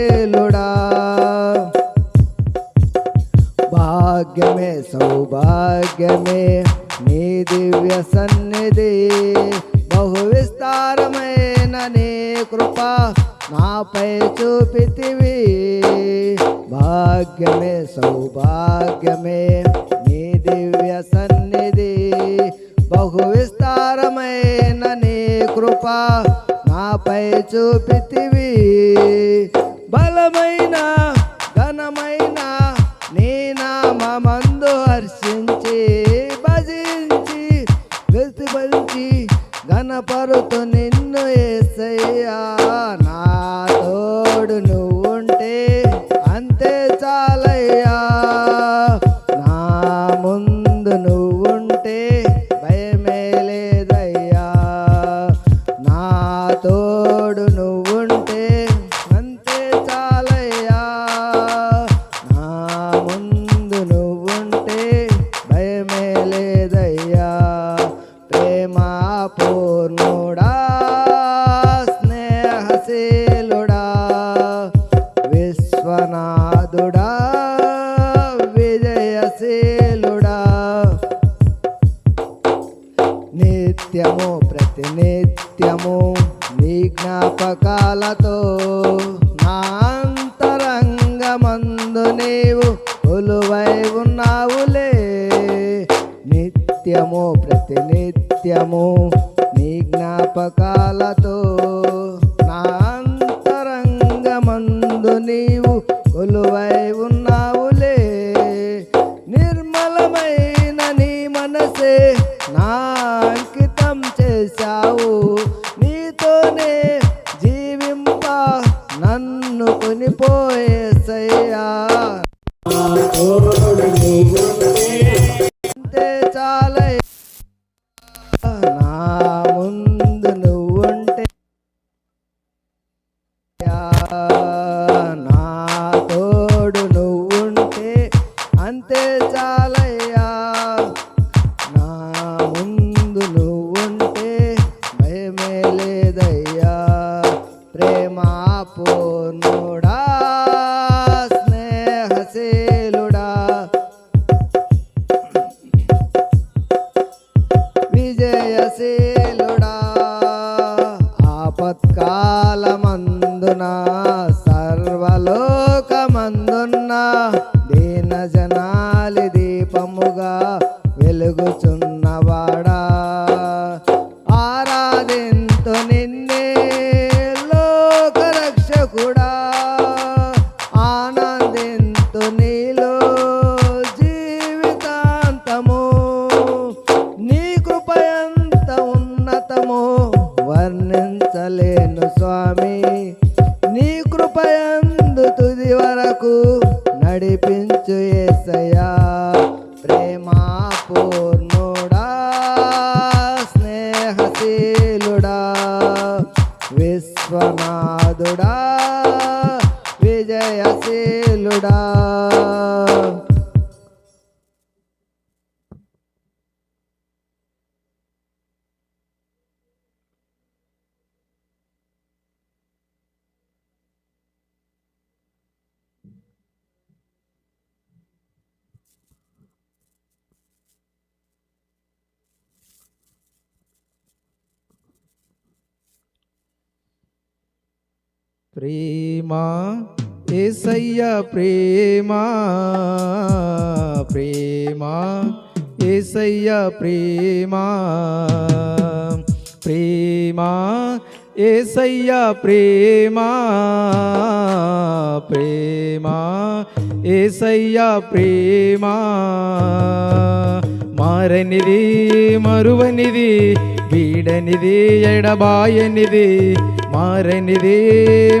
హసేలుడా భాగ్యమే సౌభాగ్యమే నీ దివ్య సన్నిధి బహు విస్తారమైన నీ కృప నాపై చూపితివి భాగ్యమే సౌభాగ్యమే నీ దివ్య సన్నిధి బహు విస్తారమైన నీ కృప నాపై చూపితివి బలమైన ఘనమైన నీ నామమందు హర్షించి భజించి వెతిబలిచి ఘనపరుతు నిన్ను యేసయ్యా నా తోడు నువ్వుంటే అంతే చాలయ్యా నా ముందు నువ్వుంటే భయమే లేదయ్యా నా తోడు నువ్వుంటే అంతే చాలయ్యా నా ముందు నువ్వుంటే భయమే లేదయ్యా ప్రేమా పూర్ణుడా స్నేహశీలుడా విశ్వనాథుడా విజయశీలుడా నిత్యము ప్రతినిత్యము నీ జ్ఞాపకాలతో నా అంతరంగమందు నీవు కొలువై ఉన్నావులే నిత్యము ప్రతినిత్యము నీ జ్ఞాపకాలతో నా అంతరంగమందు నీవు కొలువై ఉన్నావులే నిర్మలమైన నీ మనసే నా అంకితం చేశావు నీతోనే జీవింప నన్ను కొనిపోయేసయ్యా అంతే చాలయ్యా నా ముందు నువ్వుంటే నా తోడు నువ్వుంటే అంతే చాలయ్యా నా ముందు నువ్వుంటే భయమే లేదయ్యా ప్రేమా పూర్ణుడా స్నేహశీలుడా విజయశీలుడా ఆపత్కాలమందున సర్వలోకమందున్న దీన జనాలి దీపముగా వెలుగుచున్నవాడా ఆరాధింతు నిన్నే లోకరక్షకుడా ఆనందింతు నీలో జీవితాంతము నీ కృపయంత ఉన్నతము వర్ణించలేను స్వామి నీ కృపయందు తుది వరకు నడిపించు యేసయ్యా ప్రేమా పూర్ణుడా స్నేహశీలుడా విశ్వనాథుడా విజయశీలుడా ప్రేమా యేసయ్య ప్రేమా ప్రేమా యేసయ్య ప్రేమా ప్రేమా యేసయ్య ప్రేమా ప్రేమా యేసయ్య ప్రేమా మారనిది మరువనిది వీడనిది ఎడబాయనిది మారనిది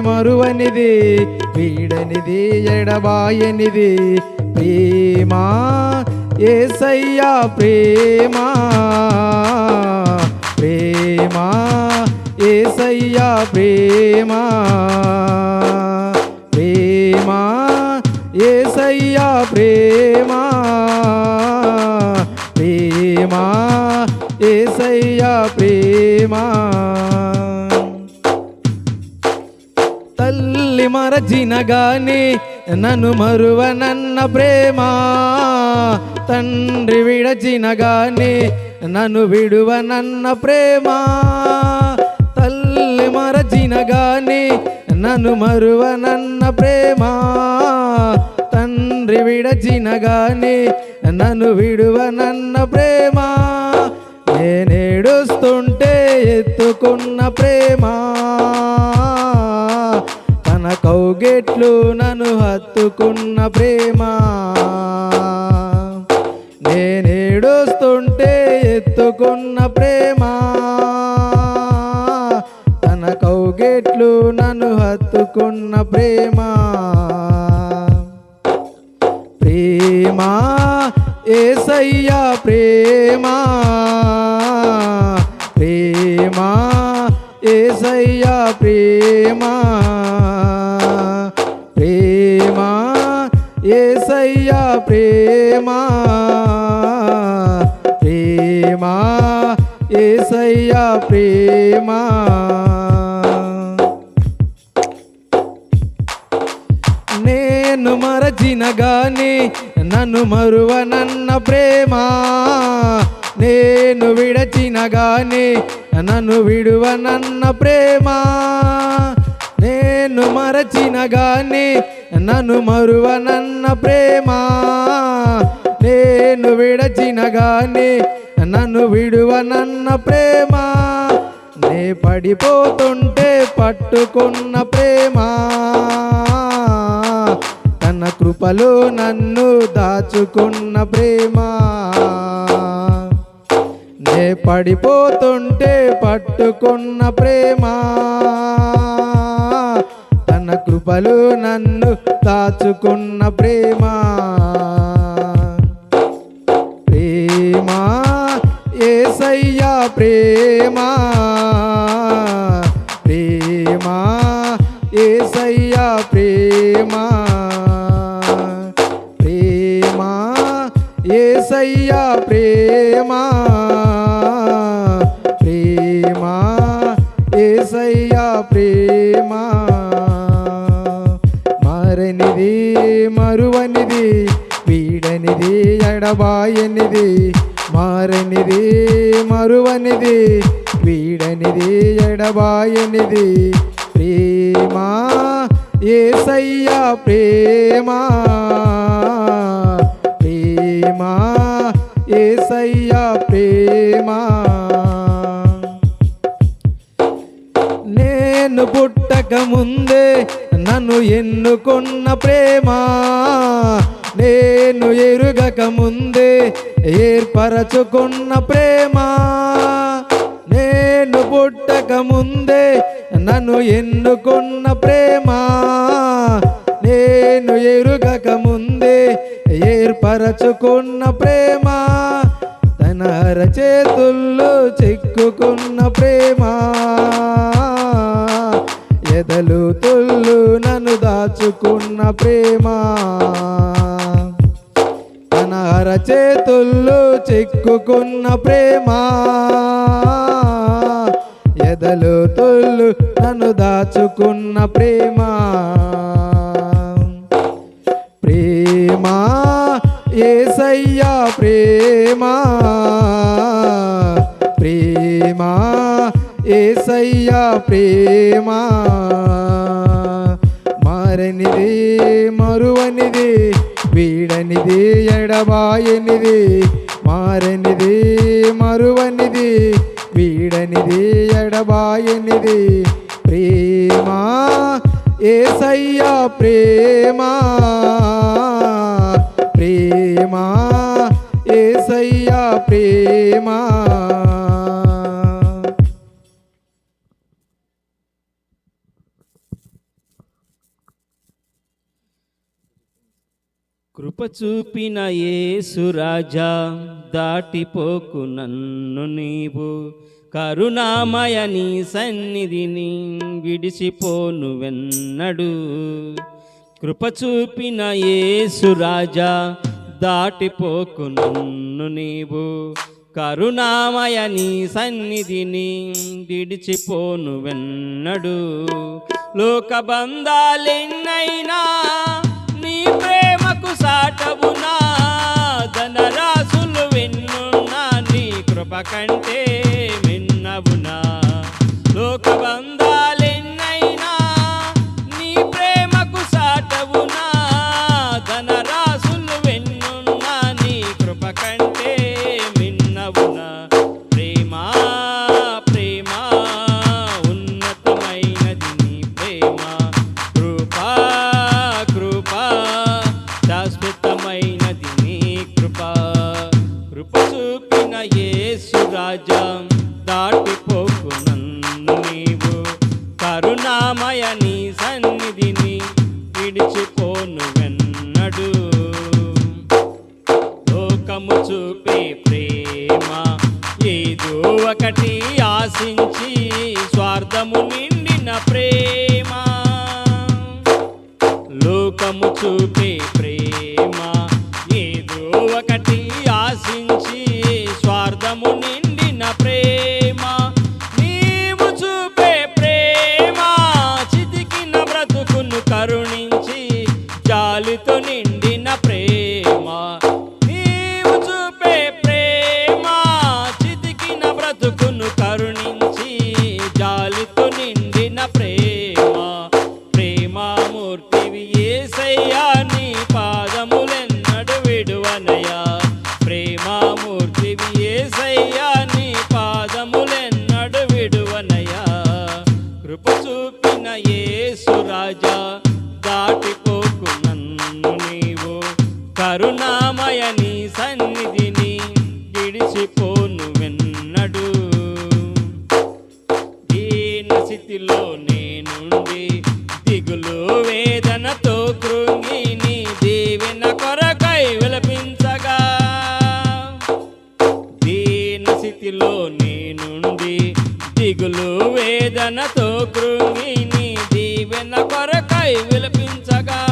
మరువనిది వీడనిది ఎడబాయనిది ప్రేమా యేసయ్యా ప్రేమా ప్రేమా యేసయ్యా ప్రేమా ప్రేమా యేసయ్యా ప్రేమా ప్రేమా యేసయ్యా ప్రేమా తల్లి మరచినగాని నన్ను మరువనన్న ప్రేమ, తండ్రి విడచినగాని నన్ను విడువనన్న ప్రేమ, తల్లి మరచినగాని నన్ను మరువనన్న ప్రేమ, తండ్రి విడచినగాని నన్ను విడువనన్న ప్రేమ, నేనేడుస్తుంటే ఎత్తుకున్న ప్రేమ, తన కౌగిట్లు నన్ను హత్తుకున్న ప్రేమ, నేనేడుస్తుంటే ఎత్తుకున్న ప్రేమ, తన కౌగిట్లు నన్ను హత్తుకున్న ప్రేమ, ప్రేమ యేసయ్యా ప్రేమ, ప్రేమ యేసయ్యా ప్రేమ, ప్రేమ యేసయ్యా ప్రేమ, ప్రేమ యేసయ్యా ప్రేమ, నేను మరచినగాని నన్ను మరువనన్న ప్రేమ, నేను విడచినగాని నన్ను విడువనన్న ప్రేమ, నేను మరచినగాని నన్ను మరువనన్న ప్రేమ, నేను విడచినగాని నన్ను విడువనన్న ప్రేమ, నే పడిపోతుంటే పట్టుకున్న ప్రేమ, తన కృపలో నన్ను దాచుకున్న ప్రేమ, నే పడిపోతుంటే పట్టుకున్న ప్రేమ, తన కృపలో నన్ను దాచుకున్న ప్రేమ, ప్రేమ యేసయ్యా ప్రేమ, ప్రేమ యేసయ్యా ప్రేమ, ప్రేమ యేసయ్యా ప్రేమ, ప్రేమ యేసయ్యా ప్రేమ, మారనిది మరువనిది వీడనిది ఎడబాయనిది, మారనిది మరువనిది వీడనిది ఎడబాయనిది, ప్రేమ యేసయ్యా ప్రేమ, ప్రేమ యేసయ్యా ప్రేమ, నేను పుట్టక ముందే నన్ను ఎన్నుకున్న ప్రేమ, నేను ఎరుగక ముందే ఏర్పరచుకున్న ప్రేమ, నేను పుట్టక ముందే నన్ను ఎన్నుకున్న ప్రేమ, నేను ఎరుగక ముందే ఏర్పరచుకున్న ప్రేమ, తన అరచేతుల్లో చిక్కుకున్న ప్రేమ, ఎదలు తుల్లు నన్ను దాచుకున్న ప్రేమ, తన అరచేతుల్లో చిక్కుకున్న ప్రేమ, ఎదలు తుల్లు నన్ను దాచుకున్న ప్రేమ, ప్రేమ యేసయ్యా ప్రేమ, ప్రేమ యేసయ్యా ప్రేమ, మారనిది మరువనిది వీడనిది ఎడబాయనిది, మారనిది మరువనిది వీడనిది ఎడబాయనిది, ప్రేమ యేసయ్యా ప్రేమ, ప్రేమ యేసయ్యా ప్రేమ, కృప చూపిన యేసు రాజా దాటిపోకు నన్ను నీవు, కరుణామయ నీ సన్నిధిని విడిచిపోను వెన్నడు, కృప చూపిన యేసు రాజా దాటిపోకు నన్ను నీవు, కరుణామయ నీ సన్నిధిని విడిచిపోను వెన్నడు. లోక బంధాలెన్నైనా నీ ప్రేమకు సాటవునా, ధనరాశులు వెన్నున్నా నీ కృప కంటే మిన్నవునా. లోక బంధాలెన్నైనా నీ ప్రేమకు సాటవునా, ధనరాశులు వెన్నున్నా నీ కృప కంటే మిన్నవునా. ప్రేమ ప్రేమ ఉన్నతమైనది నీ ప్రేమ, కృప కృప శాశ్వతమైనది నీ కృప. కృప చూపిన యేసు రాజా దాటిపోకు నన్ను నీవు, కరుణామయ నీ సన్నిధిని విడిచిపోను వెన్నడు. లోకము చూపే ప్రేమ ఏదో ఒకటి ఆశించి, స్వార్థము నిండిన ప్రేమ. లోకము చూపే ప్రేమ ఏదో ఒకటి ఆశించి, స్వార్థము నిండిన ప్రేమ. నీవు చూపే ప్రేమ చితికిన బ్రతుకును కరుణించి, జాలితో నిండిన ప్రేమ. నీవు చూపే ప్రేమ చితికిన బ్రతుకును కరుణించి, జాలితో నిండిన ప్రేమ. ప్రేమామూర్తివి యేసయ్యా నీ పాదములెన్నడు విడువనయా. ప్రేమామూర్తివి యేసయ్యా నీ పాదములెన్నడు విడువనయా. కృప చూపిన యేసు రాజా దాటిపోకు నన్ను నీవు, కరుణామయ నీ సన్నిధిని విడిచిపోను వెన్నడు. దీన స్థితిలో నేనుండి దిగులు వేదనతో కృంగి, నీ దీవెన కొరకై విలపించగా. దీన స్థితిలో నేనుండి దిగులు వేదనతో కృంగి, నీ దీవెన కొరకై విలపించగా.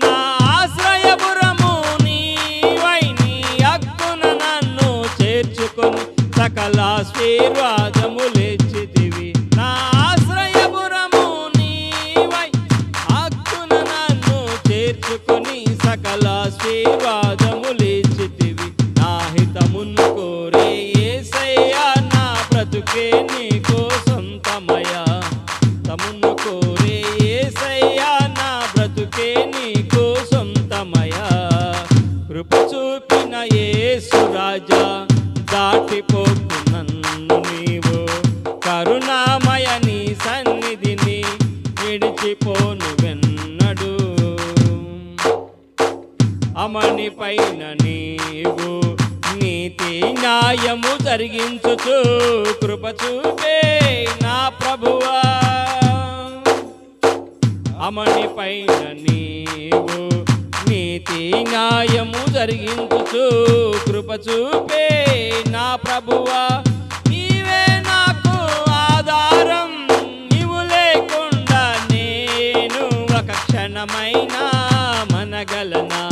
నా ఆశ్రయపురము నీవై నీ హక్కున నన్ను చేర్చుకొని, సకల ఆశీర్వాదములిచ్చితివి. నా ఆశ్రయపురము నీవై హక్కున నన్ను చేర్చుకొని, సకల ఆశీర్వాదములిచ్చితివి. నా హితమును కోరే యేసయ్యా నా బ్రతుకే నీకో సొంతమయా. తమును కోరే యేసయ్యా నా బ్రతుకే నీకో సొంతమయా. కృప చూపిన యేసు రాజా దాటిపోకు నన్ను నీవు, కరుణామయ నీ సన్నిధిని విడిచిపోను వెన్నడు. అమని పైన నీవు నీతి న్యాయము జరిగించుచు, కృప చూపే నా ప్రభువా. అమని పైన నీవు నీతి న్యాయము జరిగించుచు, కృప చూపే నా ప్రభువా. నీవే నాకు ఆధారం, నీవు లేకుండా నేను ఒక క్షణమైనా మనగలనా.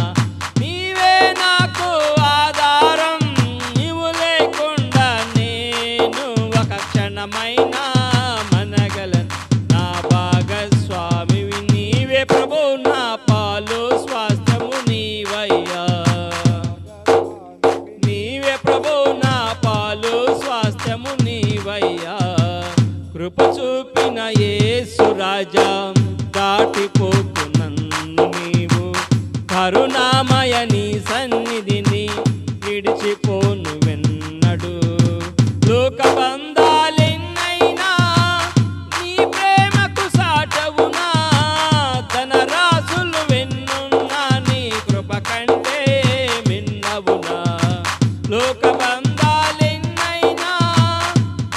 నీవే నాకు ఆధారం, నీవు లేకుండా నేను ఒక క్షణమైనా మనగలను. నా భాగస్వామివి నీవే ప్రభు, నా పాలు స్వాస్థ్యము నీవయ్యా. నీవే ప్రభు, నా పాలు స్వాస్థ్యము నీవయ్యా. కృప చూపిన యేసు రాజా దాటిపోకు నన్ను నీవు, కరుణామయ నీ సన్నిధిని విడిచిపోను వెన్నడు. లోక బంధాలెన్నైనా నీ ప్రేమకు సాటవునా, ధనరాశులు వెన్నున్నా నీ కృప కంటే మిన్నవునా. లోక బంధాలెన్నైనా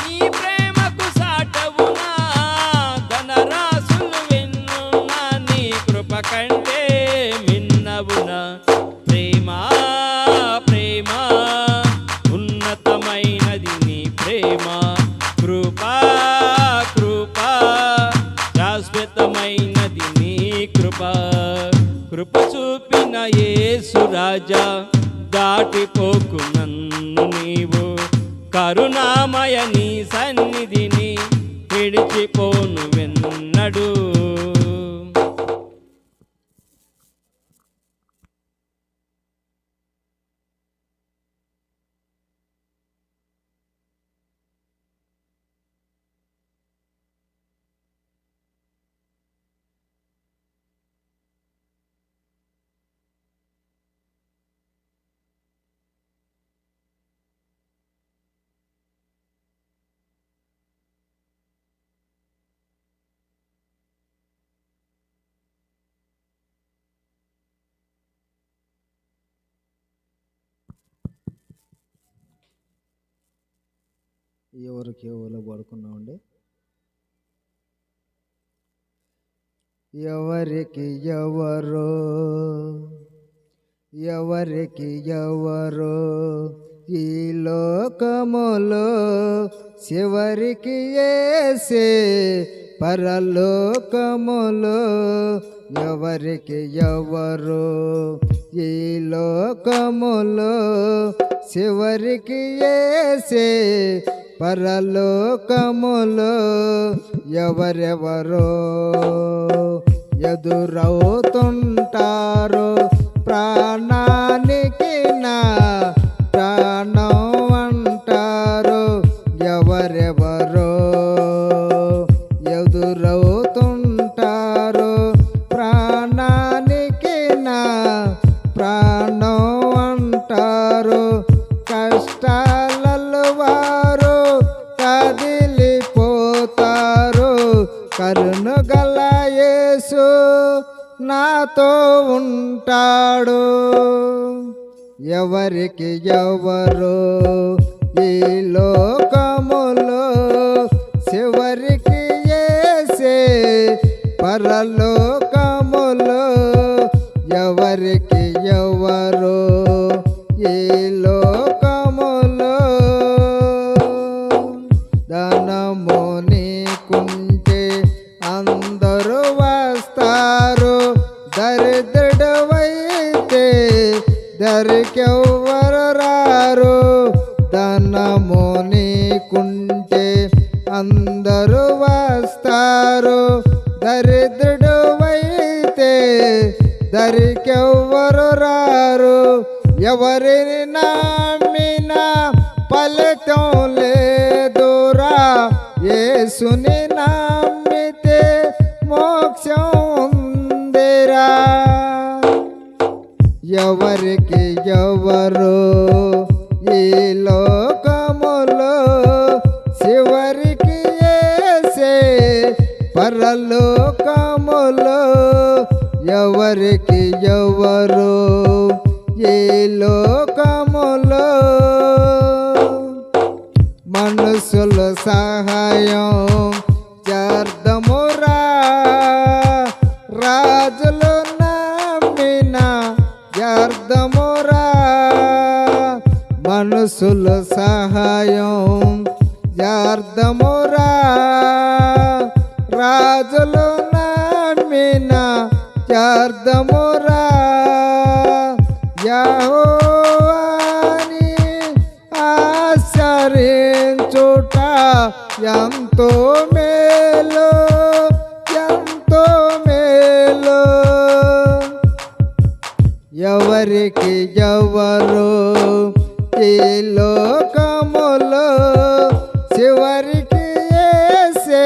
నీ ప్రేమకు సాటవునా, ధనరాశులు వెన్నున్నా నీ కృప కంటే మిన్నవునా. ప్రేమ ప్రేమ ఉన్నతమైనది నీ ప్రేమ, కృప కృప శాశ్వతమైనది నీ కృప. కృప చూపిన యేసు రాజా దాటిపోకు నన్ను నీవు కరుణామయ నీ సన్నిధిని విడిచిపోను వెన్నడు. ఎవరికి ఎవరు పడుకున్నామండి? ఎవరికి ఎవరు, ఎవరికి ఎవరు ఈ లోకములో చివరికి యేసే పరలోకములో. ఎవరికి ఎవరు ఈ లోకములో చివరికి యేసే పరలోకములో. ఎవరెవరో ఎదురవుతుంటారు ప్రాణానికి నా ప్రాణం అంటారు. ఎవరెవరో ఎదురవుతుంటారు ప్రాణానికి నా ప్రాణం అంటారు. కష్టాలలో వారు కదిలిపోతారు. కరుణగల యేసు నాతో ఉంటాడు. ఎవరికి ఎవరు ఈ లోకములో చివరికి యేసే పరలోకములో. ఎవరికి ఎవరు ఈ లోకములో ధనము నీకుంటే అందరూ వస్తారు. దరిద్రుడవైతే దరికెవ్వరు రారు. ధనము నీకుంటే అందరూ వస్తారు. దరిద్రుడవైతే దరికెవ్వరు రారు. ఎవరిని నమ్మినా ఫలితం లేదురా. యేసుని నమ్మితే మోక్షం ఉందిరా. ఎవరికి ఎవరు ఈ లోకములో చివరికి యేసే పరలోకములో. ఎవరికి ఎవరు ఈ లోకములో మనుషుల సహాయం చేర్దమురా. రాజులు నమ్మిన చేర్దమురా. మనుషుల సహాయం చేర్దమురా. రాజులు నమ్మిన చేర్దమురా. యెహోవాని ఆశ్రయించుట ఎంతో మేలు, ఎంతో మేలు. ఎవరికి ఎవరు ఈ లోకములో చివరికి యేసే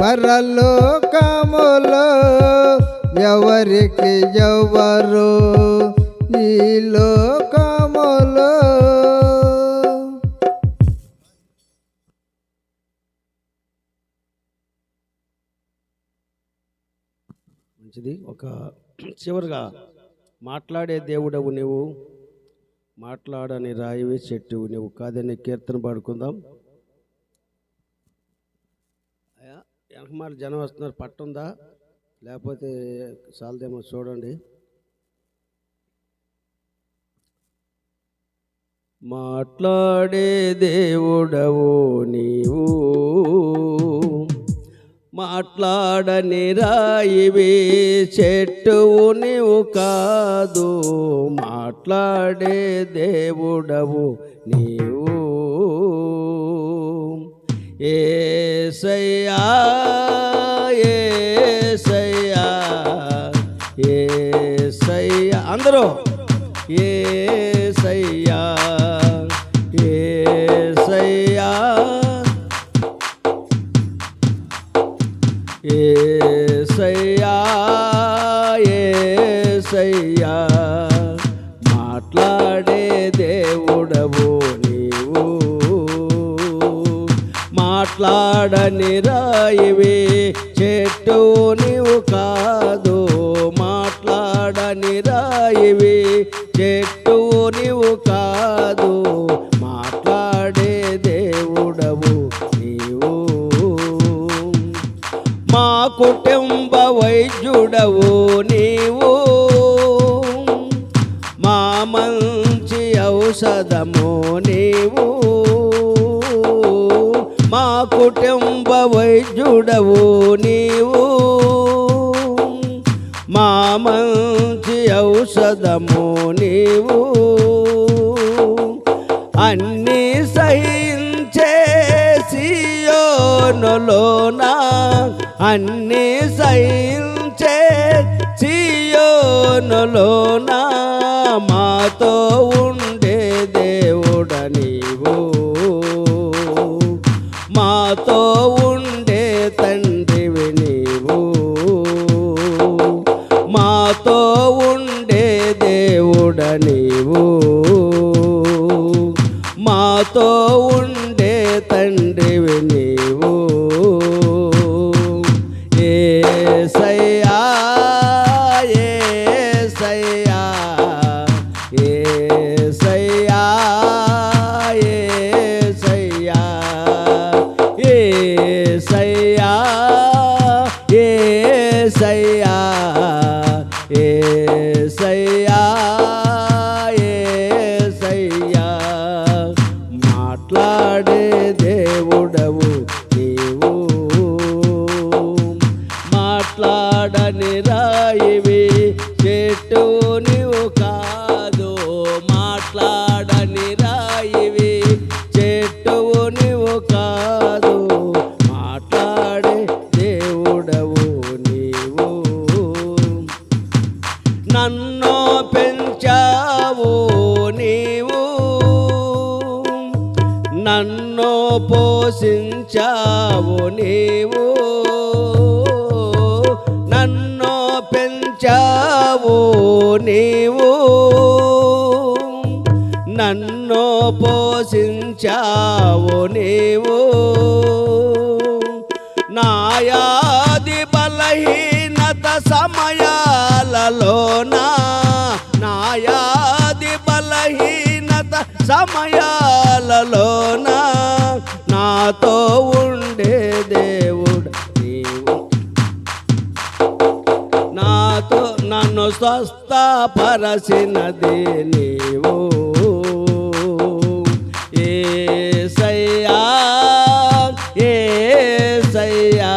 పరలోకములో. ఎవరికి ఎవరు ఈ లోకములో. మంచిది. ఒక చివరిగా మాట్లాడే దేవుడవు నువ్వు, మాట్లాడని రాయివి చెట్టు నువ్వు కాదని కీర్తన పాడుకుందాం. అయ్యా వెనకమాల జనం వస్తున్నారు, పట్టుందా లేకపోతే చాలదేమో చూడండి. మాట్లాడే దేవుడవు నీవు, మాట్లాడని రాయివి చెట్టువు నీవు కాదు, మాట్లాడే దేవుడవు నీవు. యేసయ్యా యేసయ్యా యేసయ్యా, అందరూ యేసయ్యా యేసయ్యా యేసయ్యా యేసయ్యా, మాట్లాడే దేవుడవు నీవు. మాట్లాడని రాయివి చెట్టు నీవు కాదు, మాట్లాడని రాయివి చెట్టు నీవు కాదు, మాట్లాడే దేవుడవు నీవు. మా కుటుంబ వైద్యుడవు నీవు, మా మంచి ఔషధము నీవు. మా కుటుంబ వైద్యుడవు నీవు, మా మంచి ఔషధము నీవు. అన్నీ సహించే సియోనులోన, అన్నీ సహించే సియోనులోన, మాతో ఉండే దేవుడ నీవు. మాతో ఉండే తండ్రివి నీవు, మాతో ఉండే దేవుడ నీవు. మాతో ఉండే తండ్రివి నీవు. యేసయ్యా యేసయ్యా యేసయ్యా యేసయ్యా యేసయ్యా యేసయ్యా యేసయ్యా యేసయ్యా, మాట్లాడే దేవుడవు నీవు. మాట్లాడని రాయివి చెట్టు నీవు కాదు, మాట్లాడని రాయివి చెట్టు నీవు కాదు, మాట్లాడే దేవుడవు నీవు. నన్ను పెంచావు నీవు, నన్ను పోషించావు నీవు. నన్ను పెంచావు నీవు, నన్ను పోషించావు నీవు. నాయాది బలహీనత సమయాలలోన, నాయాది బలహీనత సమయాలలోన, నాతో ఉండే దేవుడు నీవు. నాతో నన్ను స్వస్థపరచినది నీవు. యేసయ్యా యేసయ్యా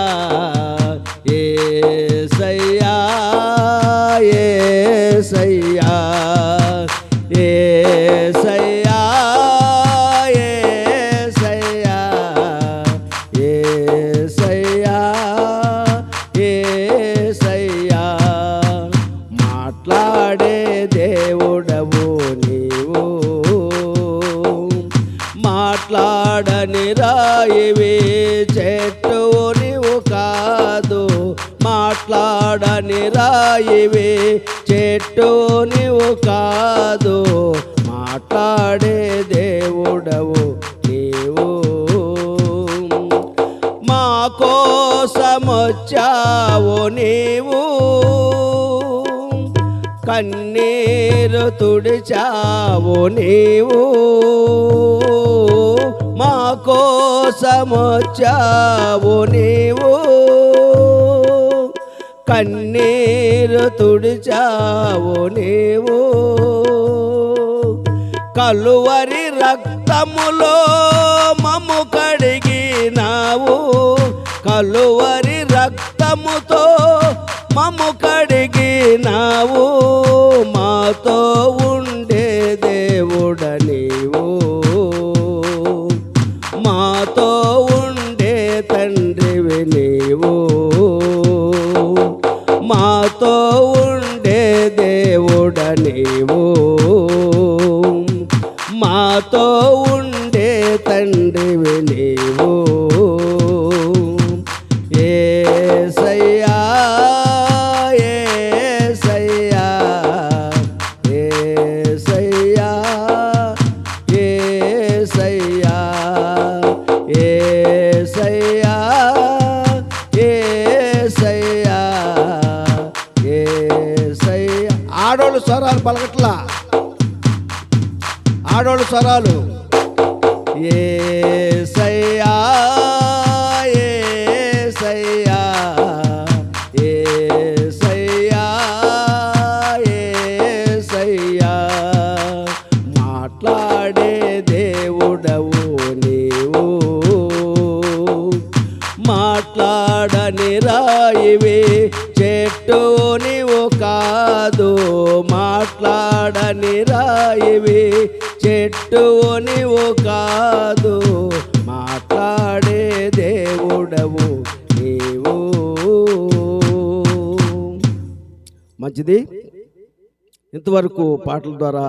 యేసయ్యా యేసయ్యా యేసయ్యా యేసయ్యా యేసయ్యా యేసయ్యా, మాట్లాడే దేవుడవు నీవు. మాట్లాడని రాయివి చెట్టు నీవు కాదు, మాట్లాడని రాయివి చెట్టు నీవు కాదు, మాట్లాడే దేవుడవు నీవు. మా కోసమొచ్చావు నీవు, కన్నీరు తుడిచావు నీవు. మా కోసమొచ్చావు నీవు, కన్నీరు తుడిచావు నీవు. కలువరి రక్తములో మమ్ము కడిగినావు, కలువరి రక్తముతో మమ్ము కడిగినావు, మాతో ఉండే దేవుడ నీవు, మాతో ఉండే తండ్రివి నీవు, మాతో ఉండే దేవుడ నీవు, మాతో ఉండే తండ్రివి నీవు. యేసయ్యా యేసయ్యా యేసయ్యా యేసయ్యా యేసయ్యా యేసయ్యా యేసయ్యా. ఆడోళ్ళు స్వరాలు పలకట్లా, ఆడోళ్ళు స్వరాలు. యేసయ్యా యేసయ్యా యేసయ్యా యేసయ్యా. మాట్లాడే దేవుడవు నీవు, మాట్లాడని రాయివి చెట్టు నీవు కాదు, మాట్లాడని రాయివి చెట్టు నీవు కాదు, మాట్లాడే దేవుడవు నీవు. మంచిది. ఇంతవరకు పాటల ద్వారా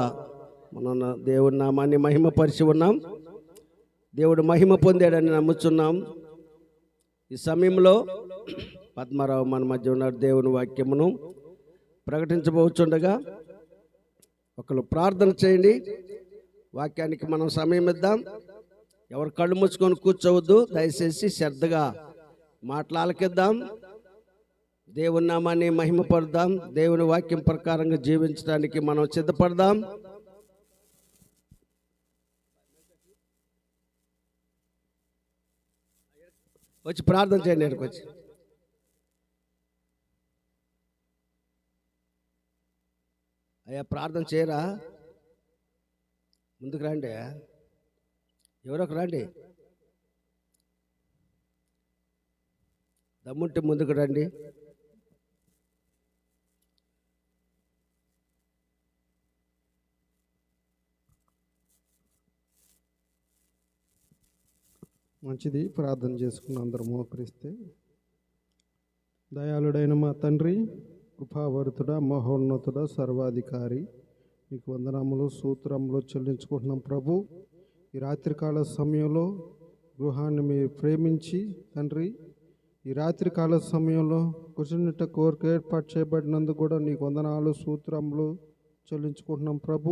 మనం దేవుడి నామాన్ని మహిమపరిచి ఉన్నాం. దేవుడు మహిమ పొందాడని నమ్ముచున్నాం. ఈ సమయంలో పద్మారావు మన మధ్య ఉన్న దేవుని వాక్యమును ప్రకటించబోచుండగా ఒకరు ప్రార్థన చేయండి. వాక్యానికి మనం సమయం ఇద్దాం. ఎవరు కళ్ళు మూసుకొని కూర్చోవద్దు, దయచేసి శ్రద్ధగా మాట్లాలకిద్దాం. దేవుని నామాన్ని మహిమపడదాం. దేవుని వాక్యం ప్రకారంగా జీవించడానికి మనం సిద్ధపడదాం. వచ్చి ప్రార్థన చేయండి. ఇక్కడికి వచ్చి అయ్యా ప్రార్థన చేయరా? ముందుకు రండి, ఎవరొక రండి, దమ్ముంటే ముందుకు రండి. మంచిది. ప్రార్థన చేసుకున్న అందరూ మోకరిస్తే. దయాళుడైన మా తండ్రి, కృపావరుతుడా, మహోన్నతుడా, సర్వాధికారి, నీకు వందనములు స్తోత్రములు చెల్లించుకుంటున్నాం ప్రభు. ఈ రాత్రికాల సమయంలో గృహాన్ని మీరు ప్రేమించి తండ్రి, ఈ రాత్రికాల సమయంలో కూర్చున్నట్టు కోరిక ఏర్పాటు చేయబడినందుకు కూడా నీకు వందనాలు స్తోత్రములు చెల్లించుకుంటున్నాం ప్రభు.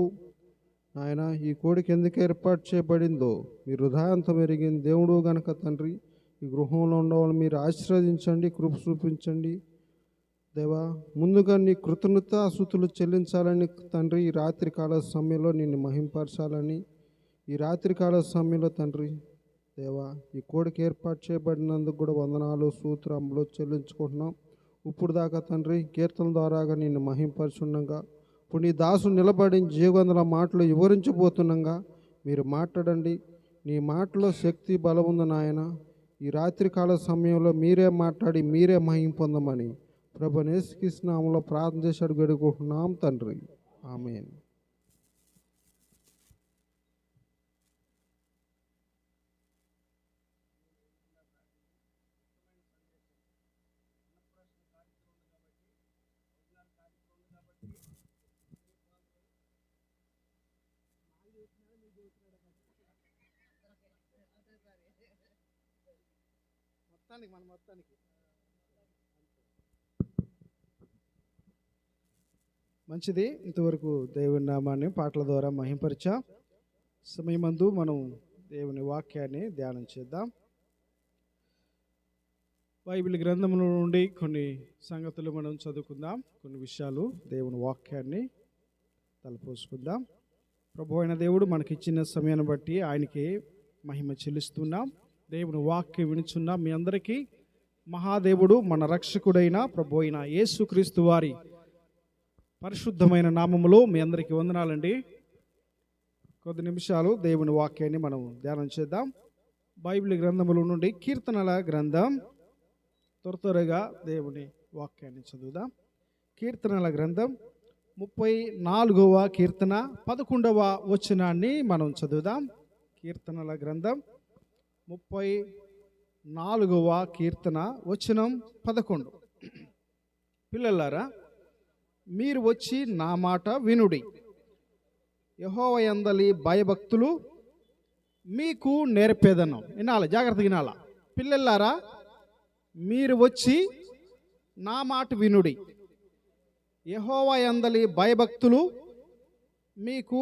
ఆయన ఈ కోడికి ఎందుకు ఏర్పాటు చేయబడిందో మీరు హృదయాంతం ఎరిగిన దేవుడు గనక తండ్రి, ఈ గృహంలో ఉండవాళ్ళు మీరు ఆశీర్వదించండి, కృప చూపించండి దేవా. ముందుగా నీ కృతజ్ఞతాస్తుతులు చెల్లించాలని తండ్రి, ఈ రాత్రికాల సమయంలో నిన్ను మహింపరచాలని ఈ రాత్రికాల సమయంలో తండ్రి దేవా, ఈ కోడికి ఏర్పాటు చేయబడినందుకు కూడా వందనాలు స్తోత్రములు చెల్లించుకుంటున్నాం. ఇప్పుడు దాకా తండ్రి కీర్తన ద్వారాగా నిన్ను మహింపరచుండగా, ఇప్పుడు నీ దాసు నిలబడి జీవవందల మాటలు వివరించబోతుండగా మీరు మాట్లాడండి. నీ మాటలో శక్తి బలం ఉంది నాయన. ఈ రాత్రికాల సమయంలో మీరే మాట్లాడి మీరే మహిమ పొందమని ప్రభు యేసుక్రీస్తు నామములో ప్రార్థన చేసి అడుగు వేడుకుంటున్నాం తండ్రి, ఆమేన్. మంచిది. ఇంతవరకు దేవుని నామాన్ని పాటల ద్వారా మహింపరిచాం. సమయమందు మనం దేవుని వాక్యాన్ని ధ్యానం చేద్దాం. బైబిల్ గ్రంథముల నుండి కొన్ని సంగతులు మనం చదువుకుందాం. కొన్ని విషయాలు దేవుని వాక్యాన్ని తలపోసుకుందాం. ప్రభు అయిన దేవుడు మనకిచ్చిన సమయాన్ని బట్టి ఆయనకి మహిమ చెల్లిస్తున్నాం. దేవుని వాక్యం వినుచున్నాం. మీ అందరికీ మహాదేవుడు మన రక్షకుడైన ప్రభు అయిన యేసుక్రీస్తు వారి పరిశుద్ధమైన నామములో మీ అందరికీ వందనాలండి. కొద్ది నిమిషాలు దేవుని వాక్యాన్ని మనం ధ్యానం చేద్దాం. బైబిల్ గ్రంథముల నుండి కీర్తనల గ్రంథం త్వరగా దేవుని వాక్యాన్ని చదువుదాం. కీర్తనల గ్రంథం 34వ కీర్తన 11వ వచనాన్ని మనం చదువుదాం. కీర్తనల గ్రంథం 34వ కీర్తన వచనం 11. పిల్లలారా, మీరు వచ్చి నా మాట వినుడి. యెహోవా యందలి భయభక్తులు మీకు నేర్పేదను. వినాలి, జాగ్రత్తగా వినాల. పిల్లలారా, మీరు వచ్చి నా మాట వినుడి. యెహోవా యందలి భయభక్తులు మీకు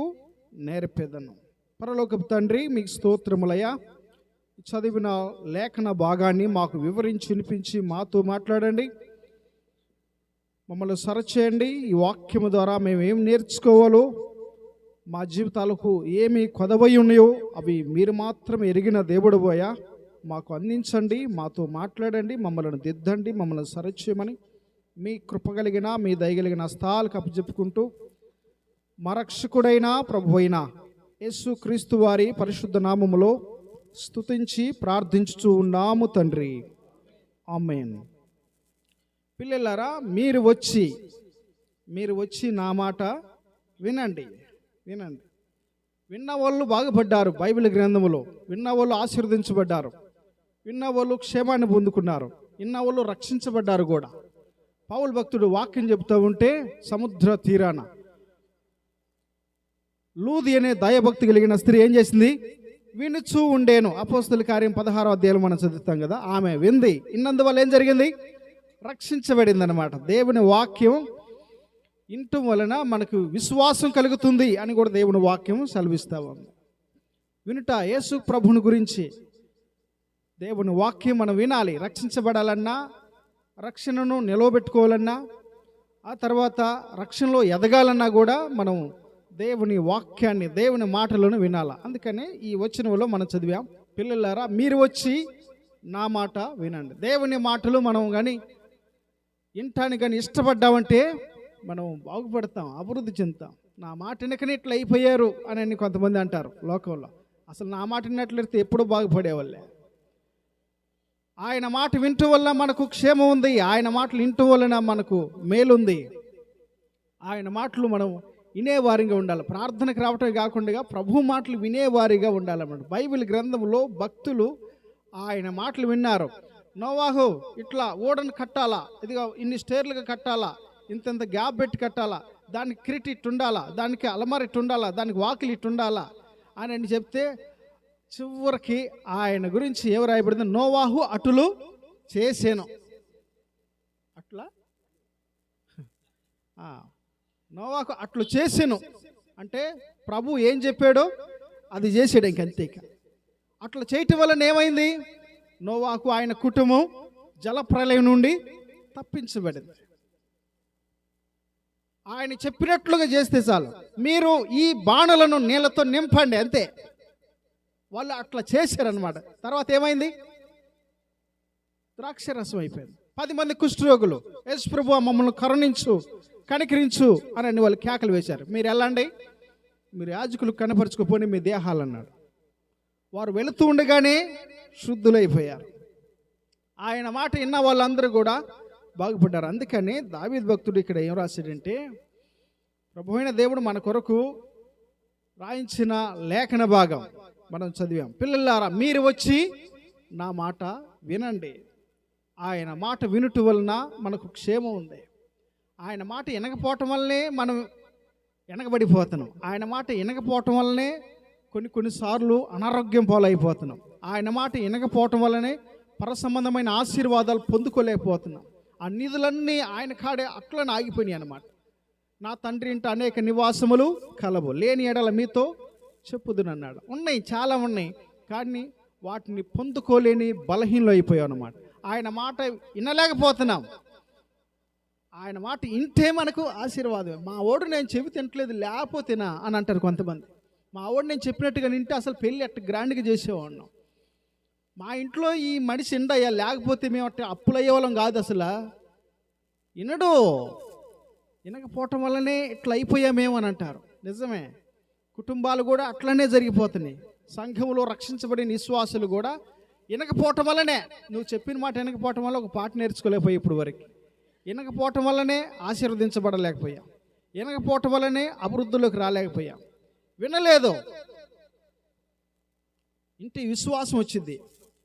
నేర్పేదను. పరలోకపు తండ్రి, మీకు స్తోత్రములయ్యా. చదివిన లేఖన భాగాన్ని మాకు వివరించి వినిపించి మాతో మాట్లాడండి. మమ్మల్ని సరచేయండి. ఈ వాక్యము ద్వారా మేము ఏం నేర్చుకోవాలో, మా జీవితాలకు ఏమి కొదవై ఉన్నాయో అవి మీరు మాత్రం ఎరిగిన దేవుడు పోయా మాకు అందించండి. మాతో మాట్లాడండి, మమ్మల్ని దిద్దండి, మమ్మల్ని సరచేయమని మీ కృప కలిగిన, మీ దయగలిగిన హస్తాలకు అప్పచెప్పుకుంటూ మా రక్షకుడైన ప్రభు అయిన యేసుక్రీస్తు వారి పరిశుద్ధ నామములో స్తుతించి ప్రార్థించుచూ ఉన్నాము తండ్రి. ఆమేన్. పిల్లలారా, మీరు వచ్చి నా మాట వినండి. విన్న వాళ్ళు బాగుపడ్డారు. బైబిల్ గ్రంథములో విన్న వాళ్ళు ఆశీర్వదించబడ్డారు. విన్న వాళ్ళు క్షేమాన్ని పొందుకున్నారు. విన్న వాళ్ళు రక్షించబడ్డారు కూడా. పౌలు భక్తుడు వాక్యం చెబుతూ ఉంటే సముద్ర తీరాన లూది అనే దయభక్తి కలిగిన స్త్రీ ఏం చేసింది? వినుచూ ఉండేను. అపోస్తలుల కార్యం 16వ అధ్యాయం మనం చదువుతాం కదా. ఆమె వింది. ఇన్నందువల్ల ఏం జరిగింది? రక్షించబడింది అనమాట. దేవుని వాక్యం వినటం వలన మనకు విశ్వాసం కలుగుతుంది అని కూడా దేవుని వాక్యం సెలవిస్తా ఉంది. వినుట, యేసు ప్రభుని గురించి దేవుని వాక్యం మనం వినాలి. రక్షించబడాలన్నా, రక్షణను నిలవబెట్టుకోవాలన్నా, ఆ తర్వాత రక్షణలో ఎదగాలన్నా కూడా మనం దేవుని వాక్యాన్ని, దేవుని మాటలను వినాలి. అందుకనే ఈ వచనంలో మనం చదివాం. పిల్లలారా, మీరు వచ్చి నా మాట వినండి. దేవుని మాటలు మనం కానీ వినటానికి కానీ ఇష్టపడ్డామంటే మనం బాగుపడతాం, అభివృద్ధి చెందుతాం. నా మాట వినకనే ఇట్లా అయిపోయారు అని కొంతమంది అంటారు లోకంలో. అసలు నా మాట విన్నట్లయితే ఎప్పుడూ బాగుపడేవాళ్ళే. ఆయన మాట వినటం వల్ల మనకు క్షేమం ఉంది. ఆయన మాటలు వినటం వలన మనకు మేలుంది. ఆయన మాటలు మనం వినేవారిగా ఉండాలి. ప్రార్థనకు రావటమే కాకుండా ప్రభు మాటలు వినేవారిగా ఉండాలన్నమాట. బైబిల్ గ్రంథంలో భక్తులు ఆయన మాటలు విన్నారు. నోవాహు ఇట్లా ఓడను కట్టాలా, ఇదిగా ఇన్ని స్టేర్లుగా కట్టాలా, ఇంత గ్యాప్ పెట్టి కట్టాలా, దానికి కిరీటి ఇట్టు ఉండాలా, దానికి అలమార ఇట్టు ఉండాలా, దానికి వాకిలి ఇట్టు ఉండాలా అని చెప్తే చివరికి ఆయన గురించి ఎవరు రాయబడింది? నోవాహు అటులు చేసేను. అట్లా నోవాహు అట్లు చేసేను అంటే ప్రభు ఏం చెప్పాడో అది చేసాడు. ఇంకంతే. అట్లా చేయటం వలన ఏమైంది? నోవాహు ఆయన కుటుంబం జలప్రలయం నుండి తప్పించబడింది. ఆయన చెప్పినట్లుగా చేస్తే చాలు. మీరు ఈ బాణలను నీళ్లతో నింపండి, అంతే. వాళ్ళు అట్లా చేశారనమాట. తర్వాత ఏమైంది? ద్రాక్షరసం అయిపోయింది. 10 మంది కుష్ఠరోగులు, యేసు ప్రభువా మమ్మల్ని కరుణించు, కనికరించు అని వాళ్ళు కేకలు వేశారు. మీరు వెళ్ళండి, మీరు యాజకులు కనపరుచుకుపోని మీ దేహాలు అన్నాడు. వారు వెళుతూ ఉండగానే శుద్ధులైపోయారు. ఆయన మాట విన్న వాళ్ళందరూ కూడా బాగుపడ్డారు. అందుకని దావీదు భక్తుడు ఇక్కడ ఏం రాశాడంటే, ప్రభు అయిన దేవుడు మన కొరకు రాయించిన లేఖన భాగం మనం చదివాం. పిల్లలారా, మీరు వచ్చి నా మాట వినండి. ఆయన మాట వినుట వలన మనకు క్షేమం ఉంది. ఆయన మాట వినకపోవటం వల్లనే మనం వెనకబడిపోతున్నాం. ఆయన మాట వినకపోవటం వల్లనే కొన్నిసార్లు అనారోగ్యం పాలైపోతున్నాం. ఆయన మాట వినకపోవటం వల్లనే పరసంబంధమైన ఆశీర్వాదాలు పొందుకోలేకపోతున్నాం. ఆ నిధులన్నీ ఆయన కాడే అట్లనే ఆగిపోయినాయి అన్నమాట. నా తండ్రి ఇంట అనేక నివాసములు కలవు, లేని ఎడల మీతో చెప్పుదునన్నాడు. ఉన్నాయి, చాలా ఉన్నాయి, కానీ వాటిని పొందుకోలేని బలహీనలు అయిపోయాం అన్నమాట. ఆయన మాట వినలేకపోతున్నాం. ఆయన మాట వింటే మనకు ఆశీర్వాదం. మా ఓడు నేను చెవి తింటలేదు లేకపోతేనా అని అంటారు కొంతమంది. మా ఓడు నేను చెప్పినట్టుగా వింటే అసలు పెళ్ళి అట్ట గ్రాండ్గా చేసేవాడినాం. మా ఇంట్లో ఈ మనిషి ఇండయ్యా లేకపోతే మేము అట్ట అప్పులు అయ్యేవాళ్ళం కాదు. అసలు వినకపోవటం వల్లనే ఇట్లా అయిపోయామేమో అని అంటారు. నిజమే, కుటుంబాలు కూడా అట్లనే జరిగిపోతున్నాయి. సంఘంలో రక్షించబడిన విశ్వాసులు కూడా వినకపోవటం వల్లనే, నువ్వు చెప్పిన మాట వినకపోవటం వల్ల ఒక పాట నేర్చుకోలేకపోయావు ఇప్పుడు వరకు. వినకపోవటం వల్లనే ఆశీర్వదించబడలేకపోయాం. వినకపోవటం వల్లనే అభివృద్ధిలోకి రాలేకపోయాం. వినలేదు, ఇంటే విశ్వాసం వచ్చింది,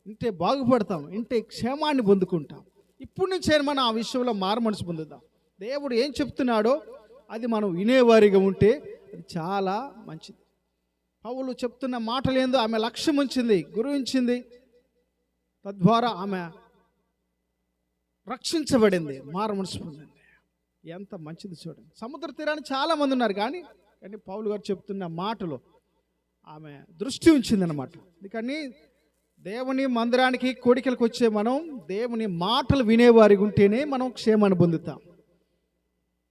ఇంటే బాగుపడతాం, ఇంటే క్షేమాన్ని పొందుకుంటాం. ఇప్పుడు నుంచే మనం ఆ విషయంలో మారు మనసు పొందుదాం. దేవుడు ఏం చెప్తున్నాడో అది మనం వినేవారిగా ఉంటే అది చాలా మంచిది. పౌలు చెప్తున్న మాటలు ఏందో ఆమె లక్ష్యం ఉంచింది, గురువించింది, తద్వారా ఆమె రక్షించబడింది, మారు మనసు పొందింది. ఎంత మంచిది చూడండి. సముద్ర తీరాన్ని చాలామంది ఉన్నారు, కానీ పౌలు గారు చెప్తున్న మాటలు ఆమె దృష్టి ఉంచిందన్నమాట. అందుకని దేవుని మందిరానికి కోడికలకు వచ్చే మనం దేవుని మాటలు వినేవారిగా ఉంటేనే మనం క్షేమాన్ని పొందుతాం.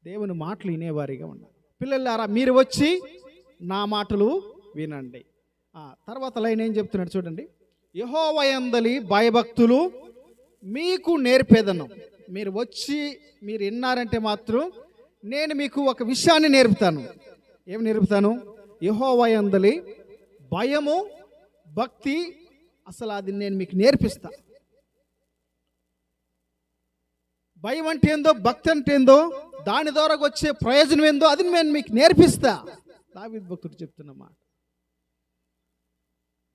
దేవుని మాటలు వినేవారిగా ఉండాలి. పిల్లలారా, మీరు వచ్చి నా మాటలు వినండి. తర్వాత లైన్ ఏం చెప్తున్నాడు చూడండి. యెహోవా యందలి భయభక్తులు మీకు నేర్పేదను. మీరు వచ్చి మీరు విన్నారంటే మాత్రం నేను మీకు ఒక విషయాన్ని నేర్పుతాను. ఏమి నేర్పుతాను? యెహోవా యందలి భయము, భక్తి, అసలు అది నేను మీకు నేర్పిస్తా. భయం అంటే ఏందో, భక్తి అంటే ఏందో, దాని ద్వారా వచ్చే ప్రయోజనం ఏందో అది నేను మీకు నేర్పిస్తా. దావీదు భక్తుడు చెప్తున్నమాట.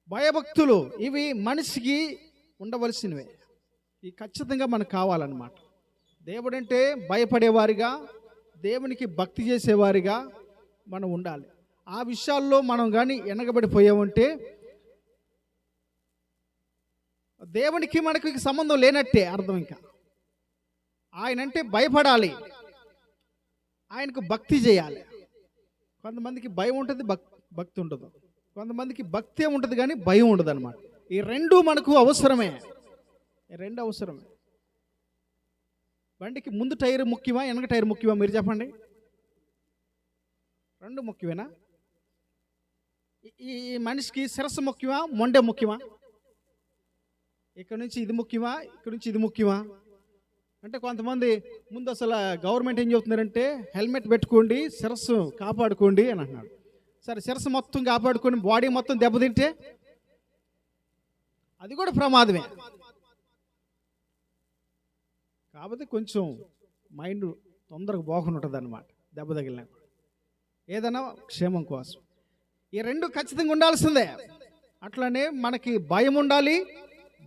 భయభక్తులు ఇవి మనిషికి ఉండవలసినవే. ఇవి ఖచ్చితంగా మనకు కావాలన్నమాట. దేవుడంటే భయపడేవారిగా, దేవునికి భక్తి చేసేవారిగా మనం ఉండాలి. ఆ విషయాల్లో మనం కానీ వెనకబడిపోయామంటే దేవునికి మనకి సంబంధం లేనట్టే అర్థం. ఇంకా ఆయనంటే భయపడాలి, ఆయనకు భక్తి చేయాలి. కొంతమందికి భయం ఉంటుంది, భక్తి ఉండదు. కొంతమందికి భక్తి ఉంటుంది కానీ భయం ఉండదు అనమాట. ఈ రెండు మనకు అవసరమే, ఈ రెండు అవసరమే. బండికి ముందు టైర్ ముఖ్యమా, వెనక టైర్ ముఖ్యమా? మీరు చెప్పండి. రెండు ముఖ్యమేనా? ఈ మనిషికి శిరస్సు ముఖ్యమా, మొండె ముఖ్యమా? ఇక్కడ నుంచి ఇది ముఖ్యమా, ఇక్కడ నుంచి ఇది ముఖ్యమా? అంటే కొంతమంది ముందు అసలు గవర్నమెంట్ ఏం చెబుతున్నారంటే హెల్మెట్ పెట్టుకోండి, శిరస్సు కాపాడుకోండి అని అంటున్నాడు. సరే, శిరస్సు మొత్తం కాపాడుకొని బాడీ మొత్తం దెబ్బతింటే అది కూడా ప్రమాదమే. కాబట్టి కొంచెం మైండ్ తొందరగా పోకుండా ఉంటుంది అన్నమాట దెబ్బ తగిలినా. ఏదైనా క్షేమం కోసం ఈ రెండు ఖచ్చితంగా ఉండాల్సిందే. అట్లనే మనకి భయం ఉండాలి,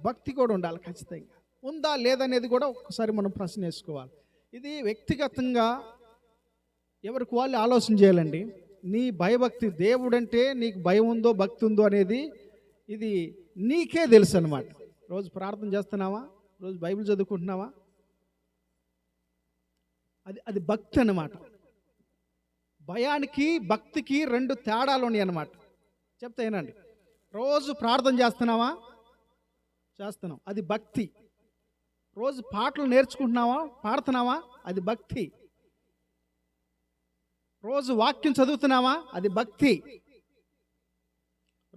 భక్తి కూడా ఉండాలి. ఖచ్చితంగా ఉందా లేదనేది కూడా ఒక్కసారి మనం ప్రశ్న వేసుకోవాలి. ఇది వ్యక్తిగతంగా ఎవరికి వాళ్ళు ఆలోచన చేయాలండి. నీ భయభక్తి, దేవుడంటే నీకు భయం ఉందో భక్తి ఉందో అనేది ఇది నీకే తెలుసు అన్నమాట. రోజు ప్రార్థన చేస్తున్నావా, రోజు బైబిల్ చదువుకుంటున్నావా, అది భక్తి అన్నమాట. భయానికి భక్తికి రెండు తేడాలు ఉన్నాయి అన్నమాట. చెప్తా ఏనండి. రోజు ప్రార్థన చేస్తున్నావా, చేస్తున్నాం, అది భక్తి. రోజు పాటలు నేర్చుకుంటున్నావా, పాడుతున్నావా, అది భక్తి. రోజు వాక్యం చదువుతున్నావా, అది భక్తి.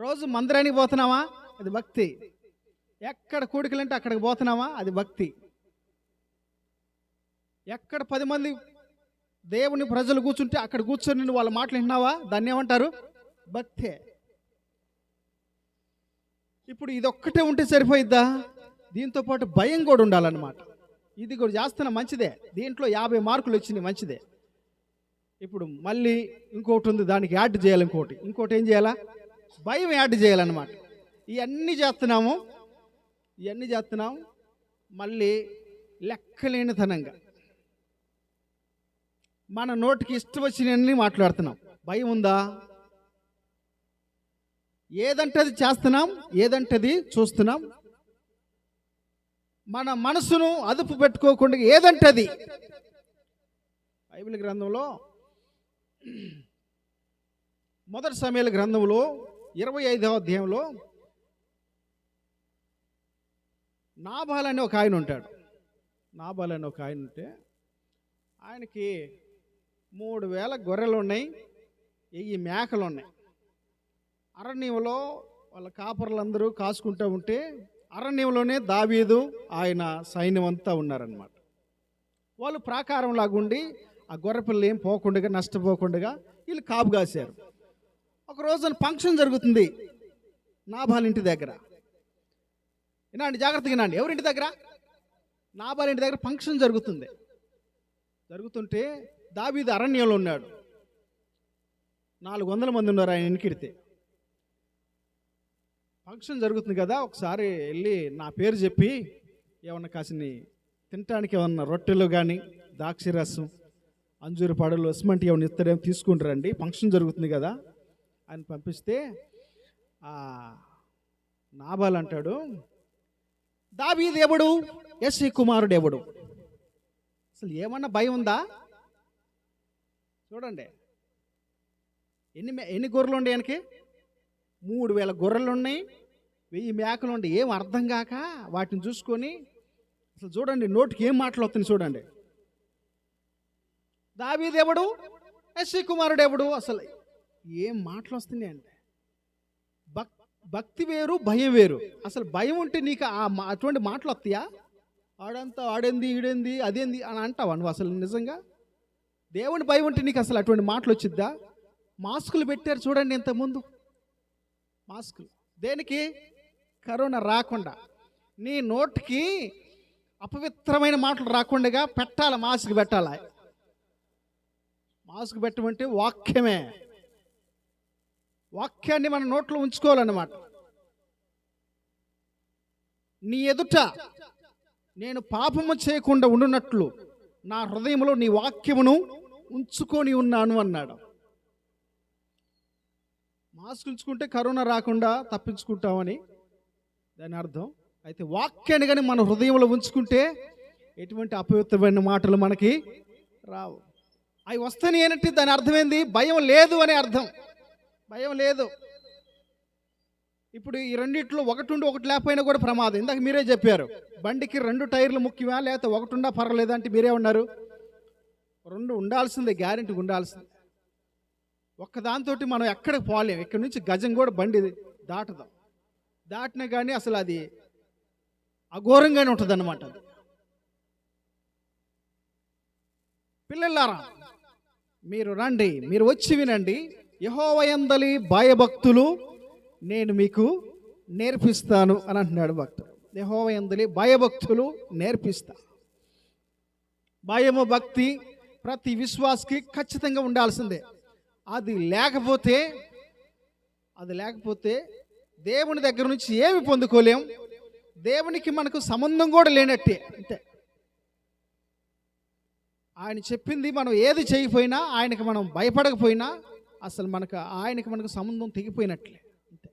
రోజు మందిరానికి పోతున్నావా, అది భక్తి. ఎక్కడ కూడికలంటే అక్కడికి పోతున్నావా, అది భక్తి. ఎక్కడ 10 మంది దేవుని ప్రజలు కూర్చుంటే అక్కడ కూర్చొని నువ్వు వాళ్ళ మాటలు వింటున్నావా, దాన్ని ఏమంటారు? భక్తే. ఇప్పుడు ఇదొక్కటే ఉంటే సరిపోయిద్దా? దీంతో పాటు భయం కూడా ఉండాలన్నమాట. ఇది కూడా చేస్తున్న మంచిదే. దీంట్లో 50 మార్కులు వచ్చినాయి, మంచిదే. ఇప్పుడు మళ్ళీ ఇంకోటి ఉంది, దానికి యాడ్ చేయాలి. ఇంకోటి ఏం చేయాలా? భయం యాడ్ చేయాలన్నమాట. ఇవన్నీ చేస్తున్నాము మళ్ళీ లెక్కలేనితనంగా మన నోటికి ఇష్టం వచ్చినన్ని మాట్లాడుతున్నాం. భయం ఉందా? ఏదంటే అది చేస్తున్నాం, ఏదంటే అది చూస్తున్నాం. మన మనసును అదుపు పెట్టుకోకుండా ఏదంటే అది. బైబిల్ గ్రంథంలో 1 సమూయేలు గ్రంథంలో 25వ అధ్యాయంలో నాబాల్ అనే ఒక ఆయన ఉంటాడు. నాబాల్ అనే ఒక ఆయన ఉంటే ఆయనకి 3000 గొర్రెలు ఉన్నాయి, 1000 మేకలు ఉన్నాయి. అరణ్యంలో వాళ్ళ కాపర్లందరూ కాసుకుంటూ ఉంటే అరణ్యంలోనే దావీదు ఆయన సైన్యం అంతా ఉన్నారనమాట. వాళ్ళు ప్రాకారం లాగుండి ఆ గొర్రె పిల్లలు ఏం పోకుండా, నష్టపోకుండా వీళ్ళు కాపు కాశారు. ఒక రోజున ఫంక్షన్ జరుగుతుంది నాబాల్ ఇంటి దగ్గర. వినండి, జాగ్రత్తగా వినండి. ఎవరింటి దగ్గర? నాబాల్ ఇంటి దగ్గర ఫంక్షన్ జరుగుతుంటే దావీదు అరణ్యంలో ఉన్నాడు. 400 మంది ఉన్నారు ఆయన ఇంటికిడితే. ఫంక్షన్ జరుగుతుంది కదా, ఒకసారి వెళ్ళి నా పేరు చెప్పి ఏమన్నా కాసిని తినటానికి ఏమన్నా రొట్టెలు కానీ ద్రాక్ష రసం అంజూరు పడలు ఇస్మంటి ఏమన్నా ఇస్తాడేమో తీసుకుంటారండి, ఫంక్షన్ జరుగుతుంది కదా అని పంపిస్తే నాబాల్ అంటాడు, దావీదు ఎవడు, యెష్షయి కుమారుడు ఎవడు? అసలు ఏమన్నా భయం ఉందా? చూడండి, ఎన్ని గొర్రెలు ఉండే ఆయనకి? 3000 గొర్రెలు ఉన్నాయి, 1000 మేకలు ఉండే. ఏం అర్థం కాక వాటిని చూసుకొని అసలు చూడండి నోటికి ఏం మాటలు వస్తుంది చూడండి. దావీదు ఎవడు, యెష్షయి కుమారుడు ఎవడు? అసలు ఏం మాటలు వస్తున్నాయి అంటే భక్తి వేరు, భయం వేరు. అసలు భయం ఉంటే నీకు అటువంటి మాటలు వస్తాయా? ఆడంతా ఆడేంది, ఈడేంది, అదేంది అని అంటావా నువ్వు? అసలు నిజంగా దేవుని భయం ఉంటే నీకు అసలు అటువంటి మాటలు వచ్చిద్దా? మాస్కులు పెట్టారు చూడండి ఇంతకుముందు, మాస్కులు దేనికి? కరోనా రాకుండా, నీ నోటికి అపవిత్రమైన మాటలు రాకుండా పెట్టాలి, మాస్క్ పెట్టాలి. మాస్క్ పెట్టమంటే వాక్యమే, వాక్యాన్ని మన నోట్లో ఉంచుకోవాలన్నమాట. నీ ఎదుట నేను పాపము చేయకుండా ఉండునట్లు నా హృదయంలో నీ వాక్యమును ఉంచుకొని ఉన్నాను అన్నాడు. మాస్క్ ఉంచుకుంటే కరోనా రాకుండా తప్పించుకుంటామని దాని అర్థం. అయితే వాక్యాన్ని కానీ మన హృదయంలో ఉంచుకుంటే ఎటువంటి అపవిత్రమైన మాటలు మనకి రావు. అవి వస్తాయి ఏంటంటే దాని అర్థం ఏంది? భయం లేదు అనే అర్థం. భయం లేదు. ఇప్పుడు ఈ రెండిట్లో ఒకటి ఉండి ఒకటి లేకపోయినా కూడా ప్రమాదం. ఇందాక మీరే చెప్పారు, బండికి 2 టైర్లు ముఖ్యమా లేకపోతే ఒకటి ఉండా పర్వాలేదు అంటే మీరే ఉన్నారు. 2 ఉండాల్సిందే, గ్యారెంటీగా ఉండాల్సిందే. ఒక్కదాంతో మనం ఎక్కడికి పోలేం. ఇక్కడ నుంచి గజం కూడా బండి దాటదాం, దాటినా కానీ అసలు అది అఘోరంగానే ఉంటుంది అన్నమాట. పిల్లలారా మీరు రండి, మీరు వచ్చి వినండి. యెహోవా యందలి భయభక్తులు నేను మీకు నేర్పిస్తాను అని అంటున్నాడు భక్తుడు. యెహోవా యందలి భయభక్తులు నేర్పిస్తా. భయము, భక్తి ప్రతి విశ్వాసకి ఖచ్చితంగా ఉండాల్సిందే. అది లేకపోతే దేవుని దగ్గర నుంచి ఏమి పొందుకోలేం, దేవునికి మనకు సంబంధం కూడా లేనట్టే. అంతే. ఆయన చెప్పింది మనం ఏది చేయకపోయినా, ఆయనకి మనం భయపడకపోయినా అసలు ఆయనకి సంబంధం తెగిపోయినట్లే. అంతే.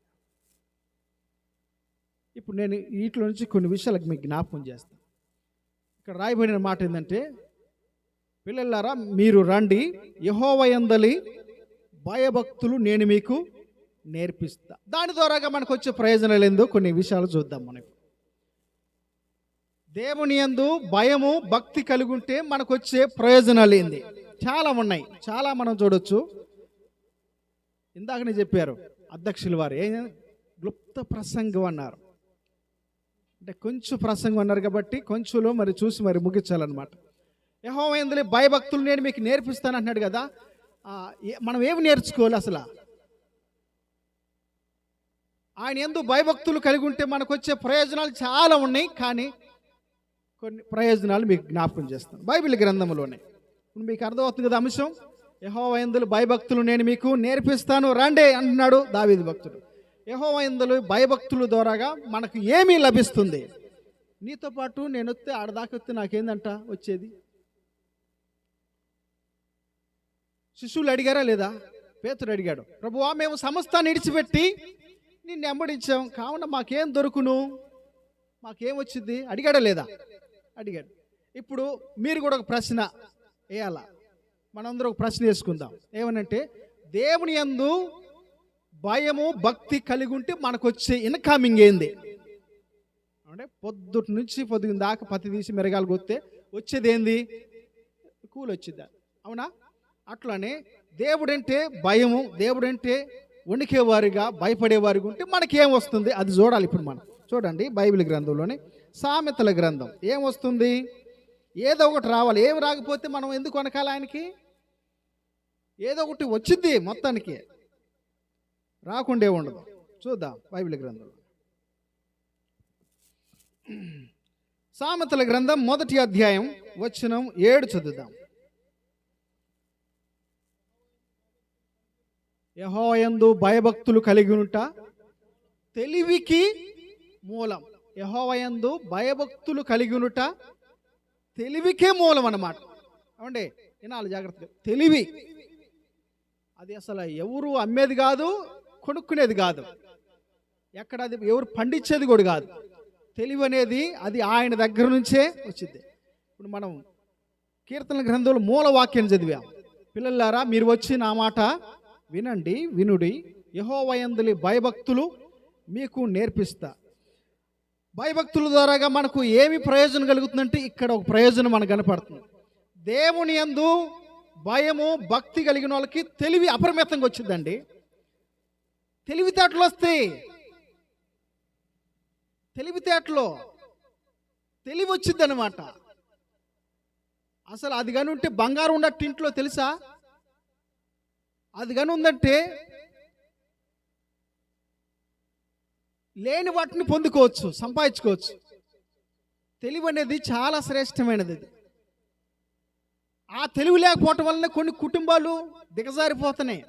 ఇప్పుడు నేను వీటిలో నుంచి కొన్ని విషయాలకు మీకు జ్ఞాపకం చేస్తాను. ఇక్కడ రాయబడిన మాట ఏంటంటే, పిల్లలారా మీరు రండి, యెహోవా యందలి భయభక్తులు నేను మీకు నేర్పిస్తా. దాని ద్వారాగా మనకు వచ్చే ప్రయోజనాలు ఏందో కొన్ని విషయాలు చూద్దాం. మనకు దేవుని యందు భయము, భక్తి కలిగి ఉంటే మనకు వచ్చే ప్రయోజనాలు ఏంది? చాలా ఉన్నాయి, చాలా మనం చూడొచ్చు. ఇందాకనే చెప్పారు అధ్యక్షులు వారు, క్లుప్త ప్రసంగం అన్నారు. అంటే కొంచెం ప్రసంగం అన్నారు కాబట్టి కొంచెంలో మరి చూసి మరి ముగించాలన్నమాట. యెహోవా యందలి భయభక్తులు నేను మీకు నేర్పిస్తాను అంటున్నాడు కదా. మనం ఏమి నేర్చుకోవాలి? అసలు ఆయన యందు భయభక్తులు కలిగి ఉంటే మనకు వచ్చే ప్రయోజనాలు చాలా ఉన్నాయి. కానీ కొన్ని ప్రయోజనాలు మీకు జ్ఞాపకం చేస్తాను బైబిల్ గ్రంథంలోనే. ఇప్పుడు మీకు అర్థమవుతుంది కదా అంశం. యెహోవా యందలి భయభక్తులు నేను మీకు నేర్పిస్తాను రండి అంటున్నాడు దావీదు భక్తుడు. యెహోవా యందలి భయభక్తుల ద్వారాగా మనకు ఏమీ లభిస్తుంది? నీతో పాటు నేను వస్తే ఆడదాకా వస్తే నాకేందంట వచ్చేది? శిష్యులు అడిగారా లేదా? పేతురు అడిగాడు, ప్రభువా మేము సమస్తాన్ని విడిచిపెట్టి నిన్ను వెంబడించాం, కావున మాకేం దొరుకును, మాకేం వచ్చింది? అడిగాడా లేదా? అడిగాడు. ఇప్పుడు మీరు కూడా ఒక ప్రశ్న వేయాలా, మనందరూ ఒక ప్రశ్న వేసుకుందాం. ఏమనంటే, దేవుని యందు భయము, భక్తి కలిగి ఉంటే మనకు వచ్చే ఇన్కమింగ్ ఏంది? అంటే పొద్దుటి నుంచి పొద్దున్న దాకా పత్తి తీసి మిరగాలు కొత్తే వచ్చేది ఏంది? కూలి వచ్చిద్దా? అవునా? అట్లానే దేవుడంటే భయము, దేవుడంటే వణికేవారిగా భయపడేవారిగా ఉంటే మనకేం వస్తుంది అది చూడాలి. ఇప్పుడు మనం చూడండి బైబిల్ గ్రంథంలోనే సామెతల గ్రంథం ఏం వస్తుంది? ఏదో ఒకటి రావాలి. ఏం రాకపోతే మనం ఎందుకు వనకాలి? ఆయనకి ఏదో ఒకటి వచ్చింది, మొత్తానికి రాకుండే ఉండదు. చూద్దాం బైబిల్ గ్రంథంలో సామెతల గ్రంథం 1వ అధ్యాయం వచనం 7 చదువుదాం. యెహోవాయందు భయభక్తులు కలిగి ఉంట తెలివికి మూలం. యెహోవాయందు భయభక్తులు కలిగి ఉంట తెలివికే మూలం అన్నమాట. అవండి వినాలి జాగ్రత్తగా. తెలివి అది అసలు ఎవరు అమ్మేది కాదు, కొనుక్కునేది కాదు, ఎక్కడ అది ఎవరు పండించేది కూడా కాదు. తెలివి అనేది అది ఆయన దగ్గర నుంచే వచ్చింది. ఇప్పుడు మనం కీర్తన గ్రంథంలో మూల వాక్యం చదివాం. పిల్లలారా మీరు వచ్చి నా మాట వినండి, వినుడి, యెహోవాయందులి భయభక్తులు మీకు నేర్పిస్తా. భయభక్తుల ద్వారాగా మనకు ఏమి ప్రయోజనం కలుగుతుందంటే ఇక్కడ ఒక ప్రయోజనం మనకు కనపడుతుంది. దేవుని యందు భయము భక్తి కలిగిన వాళ్ళకి తెలివి అపరిమితంగా వచ్చిందండి. తెలివితేటలు వస్తాయి. తెలివితేటలో తెలివి వచ్చింది అనమాట. అసలు అది కానీ ఉంటే బంగారం ఉన్నట్టు ఇంట్లో తెలుసా? అది కానీ ఉందంటే లేని వాటిని పొందుకోవచ్చు, సంపాదించుకోవచ్చు. తెలివి అనేది చాలా శ్రేష్టమైనది. ఆ తెలివి లేకపోవటం వల్లనే కొన్ని కుటుంబాలు దిగజారిపోతున్నాయి.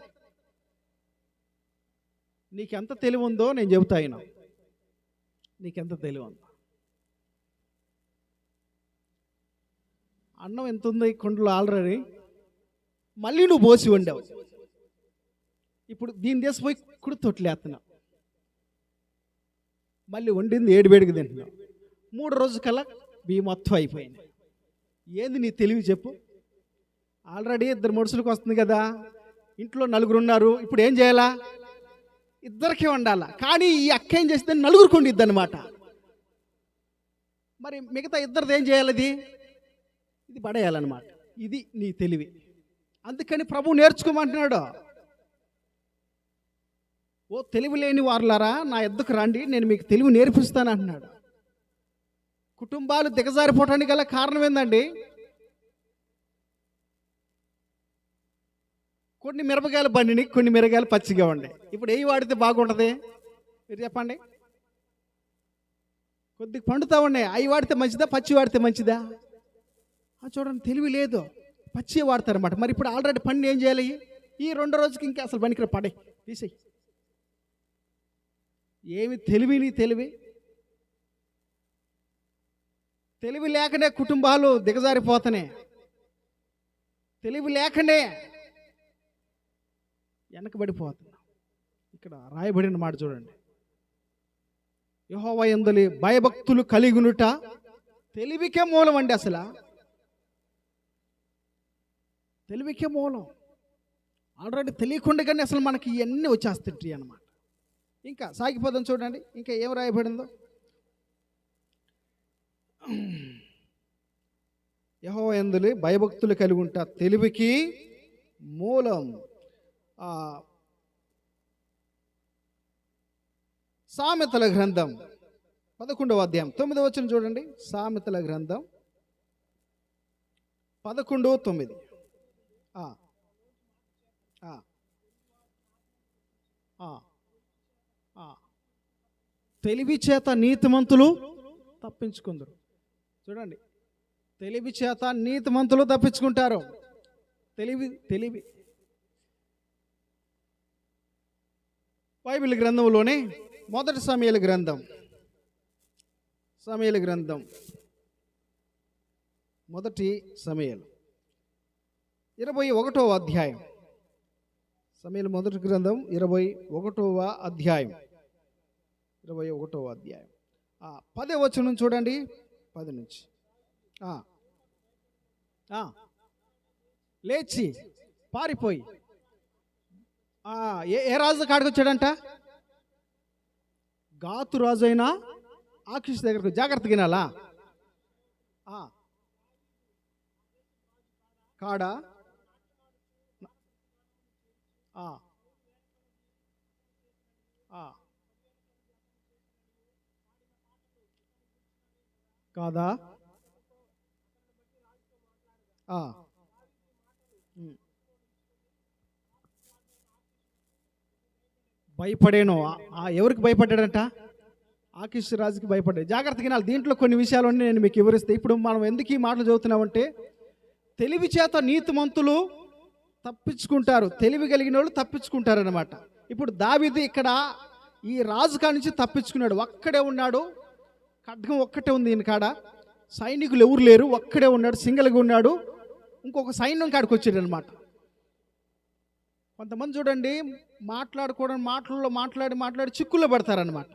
నీకెంత తెలివి ఉందో నేను చెబుతా. అయినా నీకెంత తెలివి ఉందో. అన్నం ఎంత ఉందో ఈ కుండలో ఆల్రెడీ, మళ్ళీ నువ్వు పోసి వండావు. ఇప్పుడు దీన్ని తీసిపోయి కుడి తొట్లేస్తున్నావు. మళ్ళీ వండింది ఏడువేడికి తింటున్నావు. 3 రోజుకల్లా బియ్యం మొత్తం అయిపోయింది. ఏంది నీ తెలివి చెప్పు? ఆల్రెడీ 2 మనుషులకు వస్తుంది కదా, ఇంట్లో 4 ఉన్నారు. ఇప్పుడు ఏం చేయాలా? ఇద్దరికీ వండాలా. కానీ ఈ అక్క ఏం చేస్తే 4 వండిద్ది అనమాట. మరి మిగతా ఇద్దరిది ఏం చేయాలి? ఇది పడేయాలన్నమాట. ఇది నీ తెలివి. అందుకని ప్రభు నేర్చుకోమంటున్నాడు. ఓ తెలివి లేని వారులారా నా ఎద్దుకు రండి, నేను మీకు తెలివి నేర్పిస్తాను అంటున్నాడు. కుటుంబాలు దిగజారిపోవటానికి గల కారణం ఏందండి? కొన్ని మిరపకాయలు బండిని, కొన్ని మిరపకాయలు పచ్చిగా ఉండే. ఇప్పుడు ఏ వాడితే బాగుంటుంది మీరు చెప్పండి? కొద్దిగా పండుతా ఉన్నాయి. అవి వాడితే మంచిదా, పచ్చి వాడితే మంచిదా? చూడండి, తెలివి లేదు, పచ్చి వాడతారన్నమాట. మరి ఇప్పుడు ఆల్రెడీ పండు ఏం చేయాలి? ఈ 2 రోజుకి ఇంకా అసలు పనికి పడే తీసేయి. ఏమి తెలివి నీ తెలివి? తెలివి లేకనే కుటుంబాలు దిగజారిపోతున్నాయి. తెలివి లేకనే వెనకబడిపోతున్నా. ఇక్కడ రాయబడిన మాట చూడండి. యెహోవాయందులి భయభక్తులు కలిగునుట తెలివికే మూలం అండి. అసలు తెలివికే మూలం. ఆల్రెడీ తెలియకుండానే అసలు మనకి ఇవన్నీ వచ్చేస్తుంటాయి అన్నమాట. ఇంకా సాగిపోదాం చూడండి, ఇంకా ఏం రాయబడిందో. యెహోవాయందులి భయభక్తులు కలిగి ఉంటా తెలివికి మూలం. సామెతల గ్రంథం 11వ అధ్యాయం 9వ వచనం చూడండి. సామెతల గ్రంథం 11:9. తెలివి చేత నీతిమంతులు తప్పించుకుందరు. చూడండి, తెలివి చేత నీతిమంతులు తప్పించుకుంటారు. తెలివి బైబిల్ గ్రంథంలోనే 1 సమూయేలు గ్రంథం 1 సమూయేలు 21వ అధ్యాయం. సమూయేలు 1 గ్రంథం 21వ అధ్యాయం 10వ వచనం చూడండి. 10 నుంచి లేచి పారిపోయి ఏ రాజు కాడికి వచ్చాడంట? గాతు రాజు అయినా ఆకీషు దగ్గరకు. జాగ్రత్తగా వినాలా? కాడా కాదా? భయపడేను. ఎవరికి భయపడ్డాడంట? ఆకీష్ రాజుకి భయపడ్డాడు. జాగ్రత్తగా వినాలి, దీంట్లో కొన్ని విషయాలన్నీ నేను మీకు వివరిస్తాను. ఇప్పుడు మనం ఎందుకు ఈ మాటలు చదువుతున్నామంటే, తెలివి చేత నీతిమంతులు తప్పించుకుంటారు, తెలివి కలిగిన వాళ్ళు తప్పించుకుంటారు అనమాట. ఇప్పుడు దావీదు ఇక్కడ ఈ రాజు కాడి నుంచి తప్పించుకున్నాడు. ఒక్కడే ఉన్నాడు, ఖడ్గం ఒక్కటే ఉంది ఈయన కాడ, సైనికులు ఎవరు లేరు, ఒక్కడే ఉన్నాడు, సింగిల్గా ఉన్నాడు. ఇంకొక సైన్యం కాడికి వచ్చాడు అనమాట. కొంతమంది చూడండి మాట్లాడుకోవడం, మాటల్లో మాట్లాడి చిక్కుల్లో పడతారనమాట.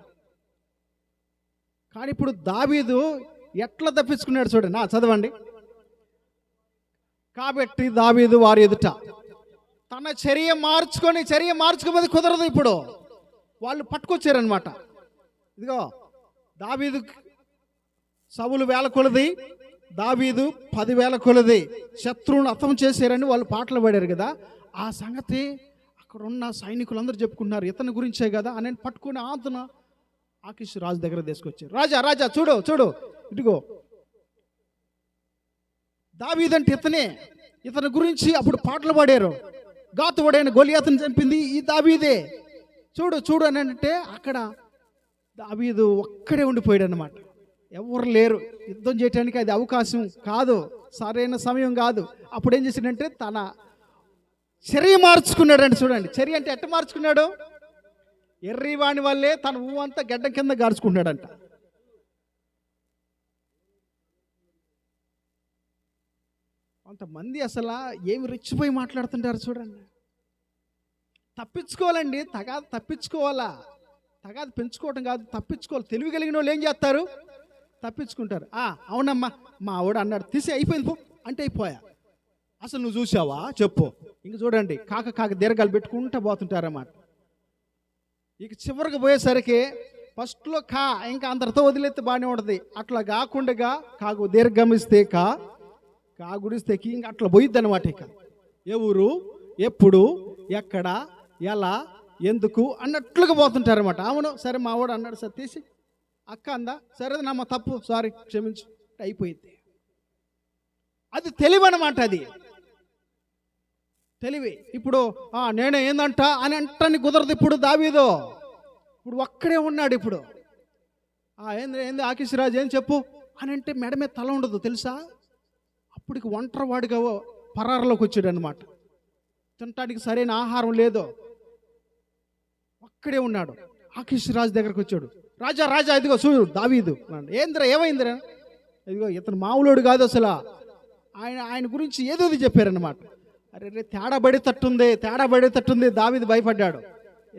కానీ ఇప్పుడు దావీదు ఎట్లా తప్పించుకున్నాడు చూడండి. చదవండి. కాబట్టి దావీదు వారి ఎదుట తన చర్య మార్చుకోమది కుదరదు. ఇప్పుడు వాళ్ళు పట్టుకొచ్చారనమాట. ఇదిగో దావీదు సవులు వేల కొలది, దావీదు 10,000 కొలది శత్రువును హతం చేశారని వాళ్ళు పాటలు పాడారు కదా. ఆ సంగతి అక్కడ ఉన్న సైనికులందరూ చెప్పుకున్నారు, ఇతని గురించే కదా అని పట్టుకుని ఆతన ఆకీష్ రాజు దగ్గర తీసుకొచ్చారు. రాజా చూడు ఇదిగో దావీదంటే ఇతని గురించి అప్పుడు పాటలు పాడారు. గాతువాడైన గొలియాతుని చంపింది ఈ దావీదే, చూడు అని అంటే అక్కడ దావీదు ఒక్కడే ఉండిపోయాడు అనమాట. ఎవరు లేరు యుద్ధం చేయడానికి, అది అవకాశం కాదు, సరైన సమయం కాదు. అప్పుడు ఏం చేశాడంటే తన చర్య మార్చుకున్నాడంటే. చూడండి చర్య అంటే ఎట్ట మార్చుకున్నాడు, ఎర్రివాణి వల్లే తన ఊవంతా గడ్డ కింద గార్చుకున్నాడంట. కొంతమంది అసలు ఏమి రెచ్చిపోయి మాట్లాడుతుంటారు చూడండి. తప్పించుకోవాలండి, తగాదు తప్పించుకోవాలా, తగాదు పెంచుకోవటం కాదు, తప్పించుకోవాలి. తెలివి కలిగిన వాళ్ళు ఏం చేస్తారు, తప్పించుకుంటారు. అవునమ్మా మా ఆవిడ అన్నాడు, తీసి అయిపోయింది పో అంటే అయిపోయా. అసలు నువ్వు చూసావా చెప్పు. ఇంక చూడండి కాక దీర్ఘాలు పెట్టుకుంటూ పోతుంటారన్నమాట. ఇక చివరికి పోయేసరికి ఫస్ట్లో ఇంకా అందరితో వదిలేస్తే బాగానే ఉంటుంది. అట్లా కాకుండా కాకు దీర్ఘమిస్తే కాగుడిస్తే ఇంక అట్లా పోయిద్ది అనమాట. ఇక ఎవరు ఎప్పుడు ఎక్కడ ఎలా ఎందుకు అన్నట్లుగా పోతుంటారన్నమాట. అవును సరే మా వాడు అన్నాడు, సార్ తీసి అక్క అందా, సరే నమ్మ తప్పు, సారీ క్షమించు అయిపోయింది. అది తెలివి అనమాట, అది తెలివి. ఇప్పుడు నేనే ఏందంట అని అంటాన్ని కుదరదు. ఇప్పుడు దావీదు ఇప్పుడు ఒక్కడే ఉన్నాడు. ఇప్పుడు ఏంది ఆకీష్ రాజు ఏం చెప్పు అని అంటే మెడ మీద తల ఉండదు తెలుసా. అప్పటికి ఒంటరివాడిగా పరారులోకి వచ్చాడు అనమాట. తినటానికి సరైన ఆహారం లేదు, ఒక్కడే ఉన్నాడు. ఆకీష్ రాజు దగ్గరకు వచ్చాడు. రాజా ఇదిగో చూడు దావీదు. ఏందిరా ఏమైందిరా, ఇదిగో ఇతను మామూలుడు కాదు అసలు, ఆయన గురించి ఏదో చెప్పారనమాట. అరే తేడా పడేటట్టుంది. దావీదు భయపడ్డాడు.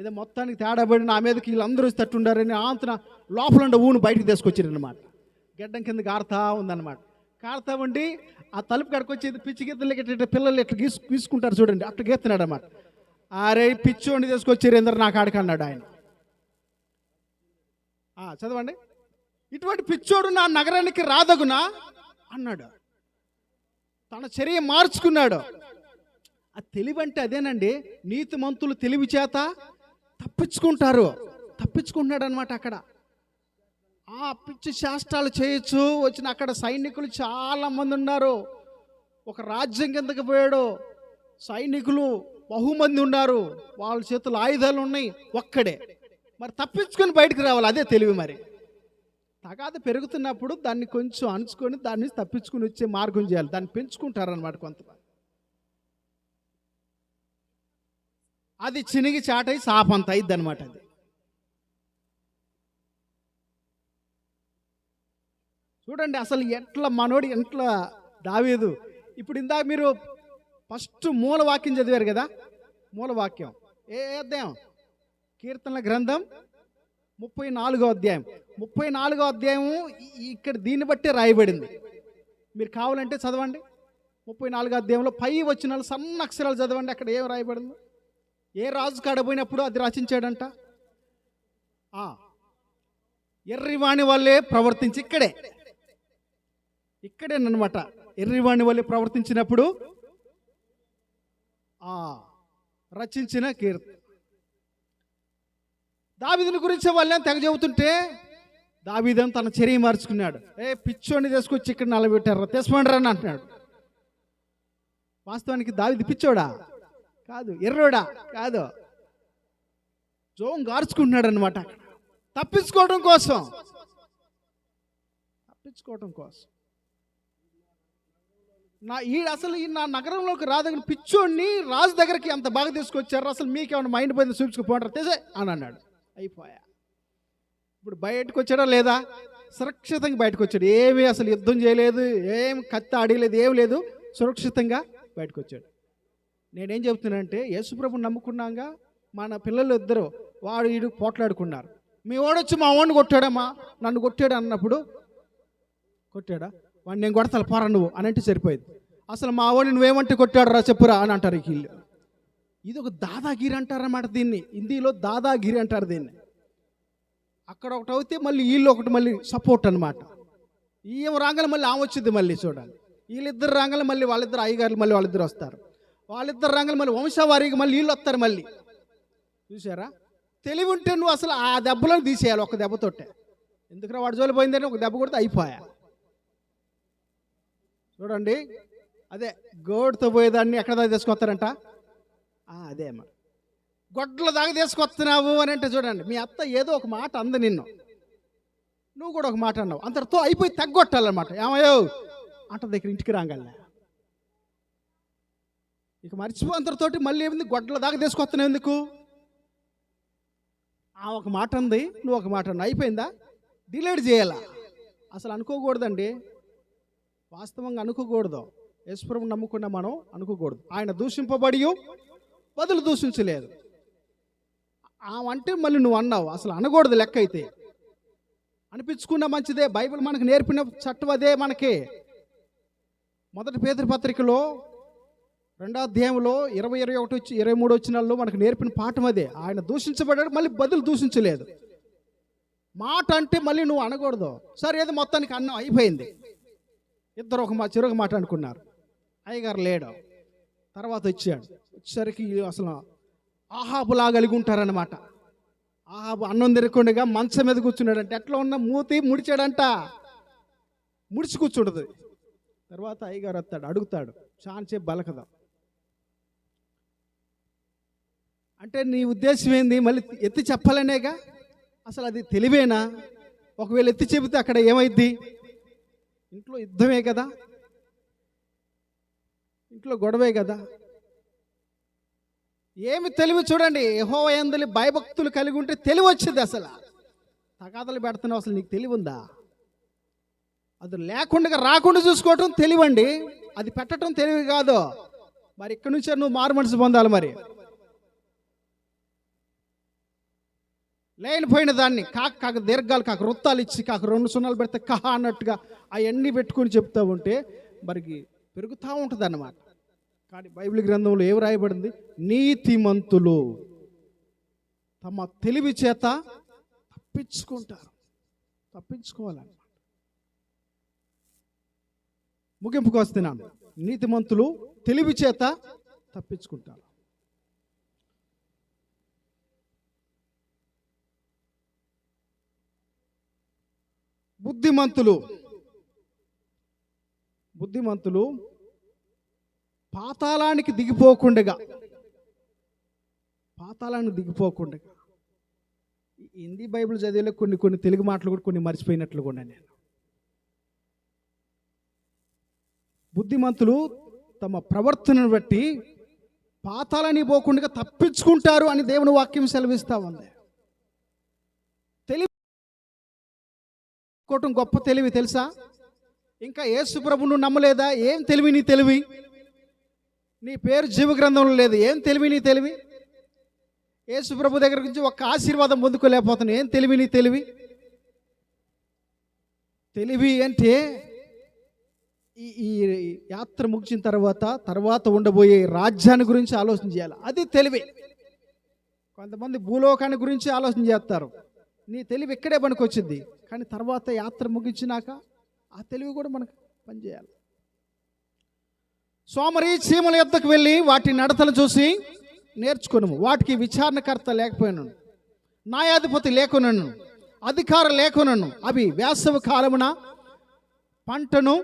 ఏదో మొత్తానికి తేడా పడి నా మీదకి వీళ్ళందరూ తట్టుండారని ఆంతన లోపల ఉండే ఊను బయటకు తీసుకొచ్చారనమాట. గడ్డం కింద కారుతా ఉందన్నమాట. కారుతా ఉండి ఆ తలుపు కాడికి వచ్చేది పిచ్చి గీతలు పిల్లలు ఇట్లా గీసుకుంటారు చూడండి, అట్లా గీస్తున్నాడు అన్నమాట. అరే పిచ్చోండి తీసుకొచ్చారు ఎందరు నా కాడికి అన్నాడు ఆయన. చదవండి. ఇటువంటి పిచ్చోడు నా నగరానికి రాదగునా అన్నాడు. తన చర్య మార్చుకున్నాడు. ఆ తెలివి అంటే అదేనండి. నీతిమంతులు తెలివి చేత తప్పించుకుంటున్నాడు అనమాట. అక్కడ పిచ్చి శాస్త్రాలు చేయొచ్చు. వచ్చిన అక్కడ సైనికులు చాలా మంది ఉన్నారు. ఒక రాజ్యం కిందకి పోయాడు, సైనికులు బహుమంది ఉన్నారు, వాళ్ళ చేతులు ఆయుధాలు ఉన్నాయి, ఒక్కడే. మరి తప్పించుకొని బయటకు రావాలి, అదే తెలివి. మరి తగాద పెరుగుతున్నప్పుడు దాన్ని కొంచెం అణుచుకొని దాన్ని తప్పించుకుని వచ్చే మార్గం చేయాలి. దాన్ని పెంచుకుంటారనమాట కొంతమంది. అది చినిగి చాటై సాపంత అయింది అనమాట. అది చూడండి అసలు ఎట్లా మనోడి ఎట్లా దావీదు. ఇప్పుడు ఇందాక మీరు ఫస్ట్ మూల వాక్యం చదివారు కదా, మూల వాక్యం ఏ అధ్యాయం, కీర్తనల గ్రంథం 34వ అధ్యాయం. 34వ అధ్యాయం ఇక్కడ దీన్ని బట్టే రాయబడింది. మీరు కావాలంటే చదవండి. 34వ అధ్యాయంలో పై వచనాలు సన్న అక్షరాలు చదవండి. అక్కడ ఏం రాయబడింది, ఏ రాజు కాడపోయినప్పుడు అది రచించాడంట. ఎర్రివాణి వల్లే ప్రవర్తించి ఇక్కడేనమాట. ఎర్రివాణి వల్లే ప్రవర్తించినప్పుడు రచించిన కీర్తన. దావీదుని గురించి వాళ్ళని తెగ చెబుతుంటే దావీదు తన చర్య మార్చుకున్నాడు. పిచ్చోడిని తీసుకొచ్చి ఇక్కడ నిలబెట్టారు, తెసమండ్రా అని అంటున్నాడు. వాస్తవానికి దావీదు పిచ్చోడా కాదు, ఎర్రోడా కాదు, జోం గార్చుకుంటున్నాడు అనమాట. తప్పించుకోవడం కోసం. అసలు ఈ నా నగరంలోకి రాదగిన పిచ్చోడిని రాజు దగ్గరికి అంత బాగా తీసుకొచ్చారు, అసలు మీకేమైనా మైండ్ పోయింది చూపించుకుపోంటారు తెసే అని అన్నాడు. అయిపోయా. ఇప్పుడు బయటకు వచ్చాడా లేదా? సురక్షితంగా బయటకు వచ్చాడు. ఏమీ అసలు యుద్ధం చేయలేదు, ఏం కత్తి ఆడలేదు, ఏం లేదు, సురక్షితంగా బయటకు వచ్చాడు. నేనేం చెప్తున్నానంటే యేసుప్రభుని నమ్ముకున్నాగా మన పిల్లలు ఇద్దరు వాడు వీడు పోట్లాడుకున్నారు. మీ వాడొచ్చి మా వాడిని కొట్టాడమ్మా, నన్ను కొట్టాడు అన్నప్పుడు, కొట్టాడా వాడిని నేను కొడతాను పోరా నువ్వు అని అంటే సరిపోయింది. అసలు మా వాడిని నువ్వేమంటే కొట్టాడు రా చెప్పురా అని అంటారు వీళ్ళు. ఇది ఒక దాదాగిరి అంటారన్నమాట దీన్ని. హిందీలో దాదాగిరి అంటారు దీన్ని. అక్కడ ఒకటి అవుతే మళ్ళీ వీళ్ళు ఒకటి మళ్ళీ సపోర్ట్ అనమాట. ఈమె రాంగలు మళ్ళీ ఆమె వచ్చింది మళ్ళీ చూడాలి. వీళ్ళిద్దరు రాంగలు మళ్ళీ వాళ్ళిద్దరు అయ్యగారులు మళ్ళీ వాళ్ళిద్దరు వస్తారు. వాళ్ళిద్దరు రంగులు మళ్ళీ వంశవారీగా మళ్ళీ వీళ్ళు వస్తారు మళ్ళీ. చూసారా? తెలివి ఉంటే నువ్వు అసలు ఆ దెబ్బలో తీసేయాలి ఒక దెబ్బతోటే. ఎందుకురా వాడు జోలి పోయిందని ఒక దెబ్బ కొడితే అయిపోయా. చూడండి, అదే గోడుతో పోయేదాన్ని ఎక్కడ దాకా తీసుకొస్తారంట, అదే అమ్మ గొడ్ల దాకా తీసుకొస్తున్నావు అని అంటే చూడండి, మీ అత్త ఏదో ఒక మాట అంది నిన్ను, నువ్వు కూడా ఒక మాట అన్నావు, అంతటితో అయిపోయి తగ్గొట్టాలన్నమాట. ఏమయ్యో అంట దగ్గర ఇంటికి రాగలనే ఇక మర్చిపో అంతటితోటి మళ్ళీ ఏమింది గొడ్ల దాకా తీసుకొస్తున్నావు ఎందుకు? ఆ ఒక మాట అంది, నువ్వు ఒక మాట అన్నావు, అయిపోయిందా? డిలేట్ చేయాలా? అసలు అనుకోకూడదండి, వాస్తవంగా అనుకోకూడదు. యేసుప్రభుని నమ్ముకున్న మనం అనుకోకూడదు. ఆయన దూషింపబడి బదులు దూషించలేదు. అంటే మళ్ళీ నువ్వు అన్నావు, అసలు అనకూడదు. లెక్క అయితే అనిపించుకున్నా మంచిదే. బైబిల్ మనకు నేర్పిన చట్టం అదే. మనకి మొదటి పేతురు పత్రికలో 2వ అధ్యాయంలో 20-21-23 వచనాల్లో మనకు నేర్పిన పాఠం అదే. ఆయన దూషించబడ్డాడు, మళ్ళీ బదులు దూషించలేదు. మాట అంటే మళ్ళీ నువ్వు అనకూడదు. సరే ఏదో మొత్తానికి అన్నం అయిపోయింది. ఇద్దరు చెరొక మాట అనుకున్నారు. అయ్యగారు లేడు, తర్వాత వచ్చాడు. వచ్చేసరికి అసలు ఆహాబులా కలిగి ఉంటారనమాట. ఆహాబు అన్నం తిరగకుండా మంచం మీద కూర్చున్నాడంటే ఎట్లా ఉన్న మూతి ముడిచాడంట, ముడిచి కూర్చుంటుంది. తర్వాత అయ్యగారు వస్తాడు, అడుగుతాడు, చాలాసేపు బలకదా అంటే నీ ఉద్దేశం ఏంది? మళ్ళీ ఎత్తి చెప్పాలనేగా. అసలు అది తెలివేనా? ఒకవేళ ఎత్తి చెబితే అక్కడ ఏమైద్ది? ఇంట్లో యుద్ధమే కదా, ఇంట్లో గొడవే కదా. ఏమి తెలివి చూడండి. యెహోవా యందు భయభక్తులు కలిగి ఉంటే తెలివి వచ్చింది. అసలు తగాదలు పెడుతున్నావు, అసలు నీకు తెలివి ఉందా? అది లేకుండా రాకుండా చూసుకోవటం తెలివండి. అది పెట్టడం తెలివి కాదు. మరి ఇక్కడి నుంచే నువ్వు మారు మనసు పొందాలి. మరి లేనిపోయిన దాన్ని కాక దీర్ఘాలు కాక వృత్తాలు ఇచ్చి కాక 2 సున్నాలు పెడితే కహ అన్నట్టుగా అవన్నీ పెట్టుకొని చెప్తూ ఉంటే మరికి పెరుగుతూ ఉంటుంది అన్నమాట. కానీ బైబిల్ గ్రంథంలో ఏమి రాయబడింది? నీతిమంతులు తమ తెలివి చేత తప్పించుకోవాలన్నమాట. ముగింపుకు వస్తున్నాను. నీతిమంతులు తెలివి చేత తప్పించుకుంటారు. బుద్ధిమంతులు పాతాళానికి దిగిపోకుండా హిందీ బైబిల్ చదివేలో కొన్ని తెలుగు మాటలు కూడా కొన్ని మర్చిపోయినట్లు కూడా నేను. బుద్ధిమంతులు తమ ప్రవర్తనను బట్టి పాతాళానికి పోకుండా తప్పించుకుంటారు అని దేవుని వాక్యం సెలవిస్తా ఉంది. గొప్ప తెలివి తెలుసా? ఇంకా యేసు ప్రభువును నమ్మలేదా? ఏం తెలివి నీ తెలివి? నీ పేరు జీవ గ్రంథంలో లేదు. ఏం తెలివి నీ తెలివి? యేసు ప్రభు దగ్గర నుంచి ఒక్క ఆశీర్వాదం పొందుకోలేకపోతున్నావు. ఏం తెలివి నీ తెలివి? తెలివి అంటే ఈ యాత్ర ముగిసిన తర్వాత ఉండబోయే రాజ్యాన్ని గురించి ఆలోచన చేయాలి. అది తెలివి. కొంతమంది భూలోకాన్ని గురించి ఆలోచన చేస్తారు. నీ తెలివి ఇక్కడే పనికొచ్చింది, కానీ తర్వాత యాత్ర ముగించినాక ఆ తెలివి కూడా మనకు పనిచేయాలి. సోమరి చీమల యొద్దకు వెళ్ళి వాటి నడతలు చూసి నేర్చుకున్నాము. వాటికి విచారణకర్త లేకపోయినాను, న్యాయాధిపతి లేకున్నాను, అధికారం లేకున్నాను. అవి వేసవి కాలమున పంటను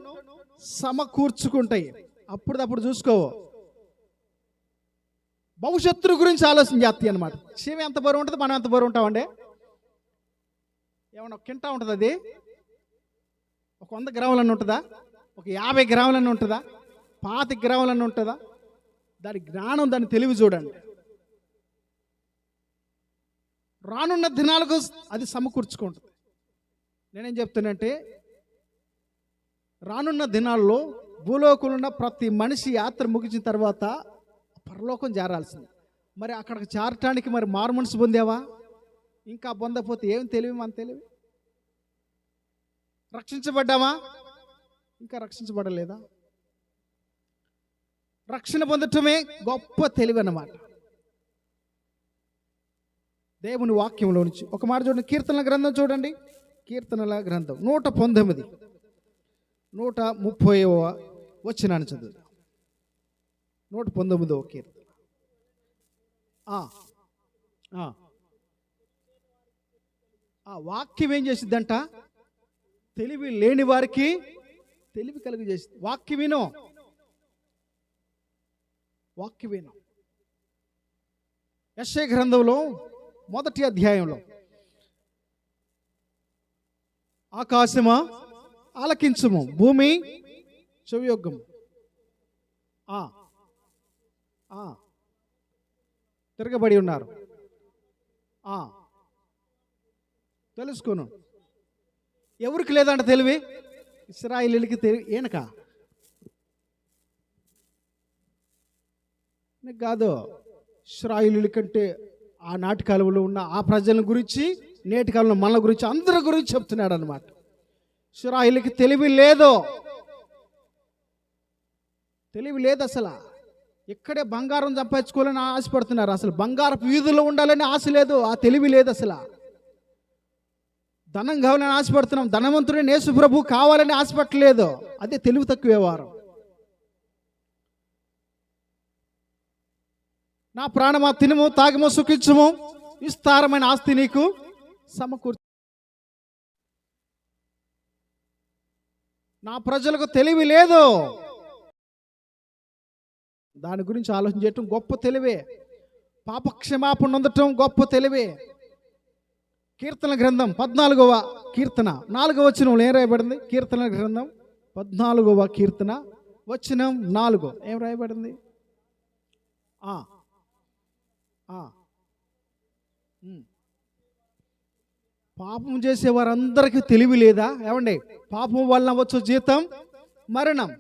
సమకూర్చుకుంటాయి. అప్పుడు చూసుకోవు. భవిష్యత్తు గురించి ఆలోచన చేస్తాయి అన్నమాట. చీమ ఎంత బరువు ఉంటుంది, మనం ఎంత బరువు ఉంటామండి? ఏమన్నా ఒక కింటా ఉంటుంది అది? ఒక 100 గ్రాములన్నీ ఉంటుందా? ఒక 50 గ్రాములన్నీ ఉంటుందా? 25 గ్రాములన్నీ ఉంటుందా? దాని జ్ఞానం, దాని తెలివి చూడండి. రానున్న దినాలకు అది సమకూర్చుకుంటుంది. నేనేం చెప్తానంటే, రానున్న దినాల్లో భూలోకంలో ఉన్న ప్రతి మనిషి యాత్ర ముగించిన తర్వాత పరలోకం చేరాల్సింది. మరి అక్కడికి చేరటానికి మరి మారు మనసు పొందావా? ఇంకా పొందకపోతే ఏం తెలివి మన తెలివి? రక్షించబడ్డామా? ఇంకా రక్షించబడలేదా? రక్షణ పొందటమే గొప్ప తెలివి అన్నమాట. దేవుని వాక్యంలో నుంచి ఒక మాట చూడండి. కీర్తనల గ్రంథం చూడండి. కీర్తనల గ్రంథం 119 130వ వచనాన్ని చదువుదాం. 119వ కీర్తన. వాక్యం ఏం చేసిద్దంట? తెలివి లేని వారికి తెలివి కలుగు చేసింది. వాక్యం విను, వాక్యం విను. యెషయా గ్రంథంలో 1వ అధ్యాయంలో, ఆకాశమా ఆలకించుము, భూమి చెవియొగ్గము. తిరగబడి ఉన్నారు. తెలుసుకోను. ఎవరికి లేదంట తెలివి? ఇశ్రాయేలీయులకి తెలివి. ఏనక కాదు, ఇశ్రాయేలీయుల కంటే ఆనాటి కాలంలో ఉన్న ఆ ప్రజల గురించి, నేటి కాలంలో మన గురించి, అందరి గురించి చెప్తున్నాడు అనమాట. ఇశ్రాయేలీయులకి తెలివి లేదు, తెలివి లేదు. అసలు ఇక్కడే బంగారం సంపాదించుకోవాలని ఆశపడుతున్నారు. అసలు బంగారపు వీధుల్లో ఉండాలని ఆశ లేదు, ఆ తెలివి లేదు. అసలు ధనం కావాలని ఆశపడుతున్నాం, ధనవంతుడే యేసు ప్రభు కావాలని ఆశపడలేదు. అదే తెలివి తక్కువ వ్యవహారం. నా ప్రాణమా తినుము, తాగము, సుఖించుము, విస్తారమైన ఆస్తి నీకు సమకూర్చు. నా ప్రజలకు తెలివి లేదు. దాని గురించి ఆలోచన చేయటం గొప్ప తెలివే. పాపక్షమాపణ పొందటం గొప్ప తెలివే. కీర్తన గ్రంథం 14వ కీర్తన 4వ వచనంలో ఏం రాయబడింది? కీర్తన గ్రంథం 14వ కీర్తన వచనం 4 ఏం రాయబడింది? పాపం చేసే వారందరికీ తెలివి లేదా? ఏమండి, పాపం వలన వచ్చు జీతం మరణం.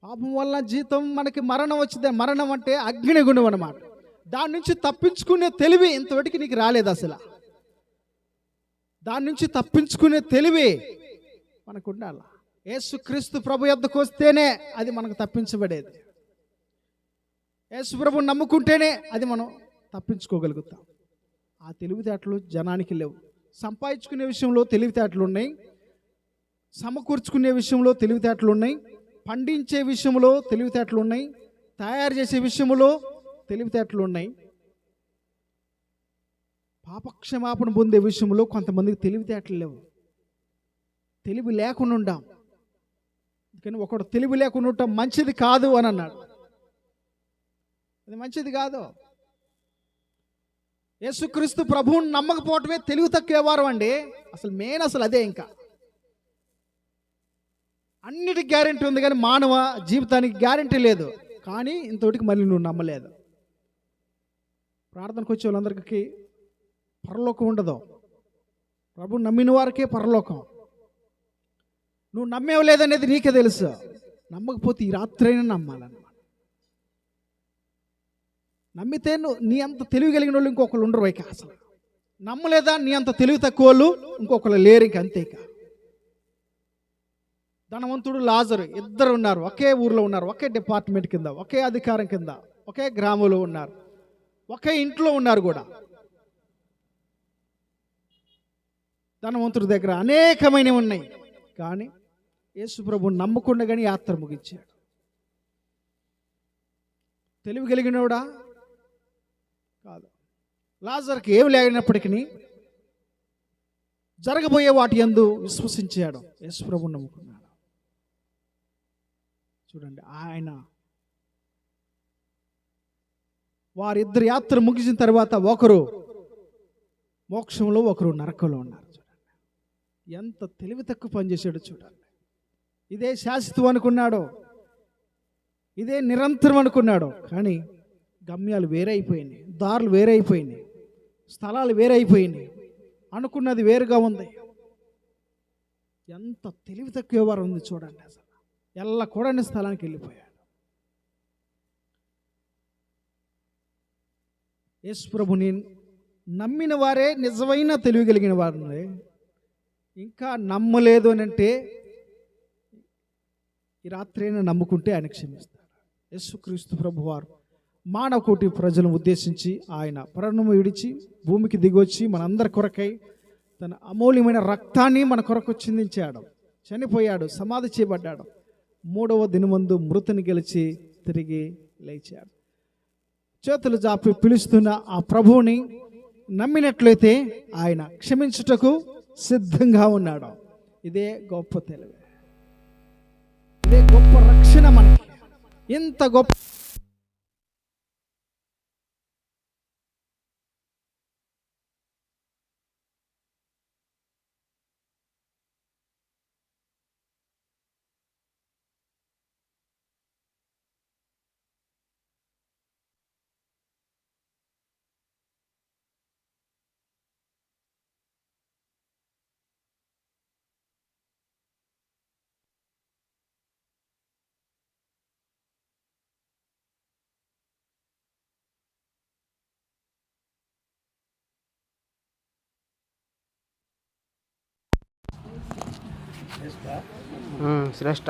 పాపం వలన జీతం మనకి మరణం వచ్చింది. మరణం అంటే అగ్నిగుణం అన్నమాట. దాని నుంచి తప్పించుకునే తెలివి ఇంతవరకు నీకు రాలేదు. అసలు దాని నుంచి తప్పించుకునే తెలివి మనకు ఉండాలి. యేసుక్రీస్తు ప్రభు యొద్దకు వస్తేనే అది మనకు తప్పించబడేది. యేసు ప్రభువు నమ్ముకుంటేనే అది మనం తప్పించుకోగలుగుతాం. ఆ తెలివితేటలు జనానికి లేవు. సంపాదించుకునే విషయంలో తెలివితేటలు ఉన్నాయి, సమకూర్చుకునే విషయంలో తెలివితేటలు ఉన్నాయి, పండించే విషయంలో తెలివితేటలు ఉన్నాయి, తయారు చేసే విషయంలో తెలివితేటలు ఉన్నాయి. పాపక్షమాపణ పొందే విషయంలో కొంతమందికి తెలివితేటలు లేవు. తెలివి లేకుండా ఉండాం. కానీ ఒకడు తెలివి లేకుండా ఉండటం మంచిది కాదు అని అన్నాడు. అది మంచిది కాదు. యేసుక్రీస్తు ప్రభువుని నమ్మకపోవటమే తెలివి తక్కువ వారం అండి. అసలు మెయిన్ అసలు అదే. ఇంకా అన్నిటికి గ్యారెంటీ ఉంది కానీ మానవ జీవితానికి గ్యారెంటీ లేదు. కానీ ఇంతటికి మళ్ళీ నువ్వు నమ్మలేదు. ప్రార్థనకు వచ్చే వాళ్ళందరికీ పరలోకం ఉండదు. ప్రభు నమ్మిన వారికే పరలోకం. నువ్వు నమ్మేవలేదనేది నీకే తెలుసు. నమ్మకపోతే ఈ రాత్రైనా నమ్మాలన్నమాట. నమ్మితే నువ్వు నీ అంత తెలివి కలిగిన వాళ్ళు ఇంకొకరు ఉండరు. ఇక అసలు నమ్మలేదా, నీ అంత తెలివి తక్కువ వాళ్ళు ఇంకొకరు లేరు. ఇంక అంతే. ఇక ధనవంతుడు లాజరు ఇద్దరు ఉన్నారు. ఒకే ఊర్లో ఉన్నారు, ఒకే డిపార్ట్మెంట్ కింద, ఒకే అధికారం కింద, ఒకే గ్రామంలో ఉన్నారు, ఒకే ఇంట్లో ఉన్నారు కూడా. ధనవంతుడి దగ్గర అనేకమైనవి ఉన్నాయి. కానీ యేసు ప్రభువు నమ్మకుండా కానీ యాత్ర ముగించాడు. తెలివి కలిగినోడా కాదు. లాజర్కి ఏమి లేనప్పటికీ జరగబోయే వాటి యందు విశ్వసించాడు. యేసు ప్రభువు నమ్ముకున్నాడు. చూడండి, ఆయన వారిద్దరు యాత్ర ముగిసిన తర్వాత ఒకరు మోక్షంలో, ఒకరు నరకంలో ఉన్నారు. చూడండి ఎంత తెలివి తక్కువ పనిచేసాడో చూడండి. ఇదే శాశ్వతం అనుకున్నాడు, ఇదే నిరంతరం అనుకున్నాడు. కానీ గమ్యాలు వేరైపోయినాయి, దారులు వేరైపోయినాయి, స్థలాలు వేరైపోయినాయి, అనుకున్నది వేరుగా ఉంది. ఎంత తెలివి తక్కువ వారు ఉంది చూడండి. అసలు ఎల్లకూడని స్థలానికి వెళ్ళిపోయాడు. యేసు ప్రభుని నమ్మిన వారే నిజమైన తెలివి కలిగిన వారు. ఇంకా నమ్మలేదు అని అంటే ఈ రాత్రైనా నమ్ముకుంటే ఆయన క్షమిస్తాడు. యేసుక్రీస్తు ప్రభువారు మానవకోటి ప్రజలను ఉద్దేశించి ఆయన ప్రాణము విడిచి భూమికి దిగొచ్చి మనందరి కొరకై తన అమూల్యమైన రక్తాన్ని మన కొరకు చిందించాడు, చనిపోయాడు, సమాధి చేయబడ్డాడు, 3వ దినమందు మృతిని గెలిచి తిరిగి లేచాడు. చేతులు జాపి పిలుస్తున్న ఆ ప్రభువుని నమ్మినట్లయితే ఆయన క్షమించుటకు సిద్ధంగా ఉన్నాడు. ఇదే గొప్ప తెలివి, ఇదే గొప్ప రక్షణ. మనకి ఇంత గొప్ప శ్రేష్ఠ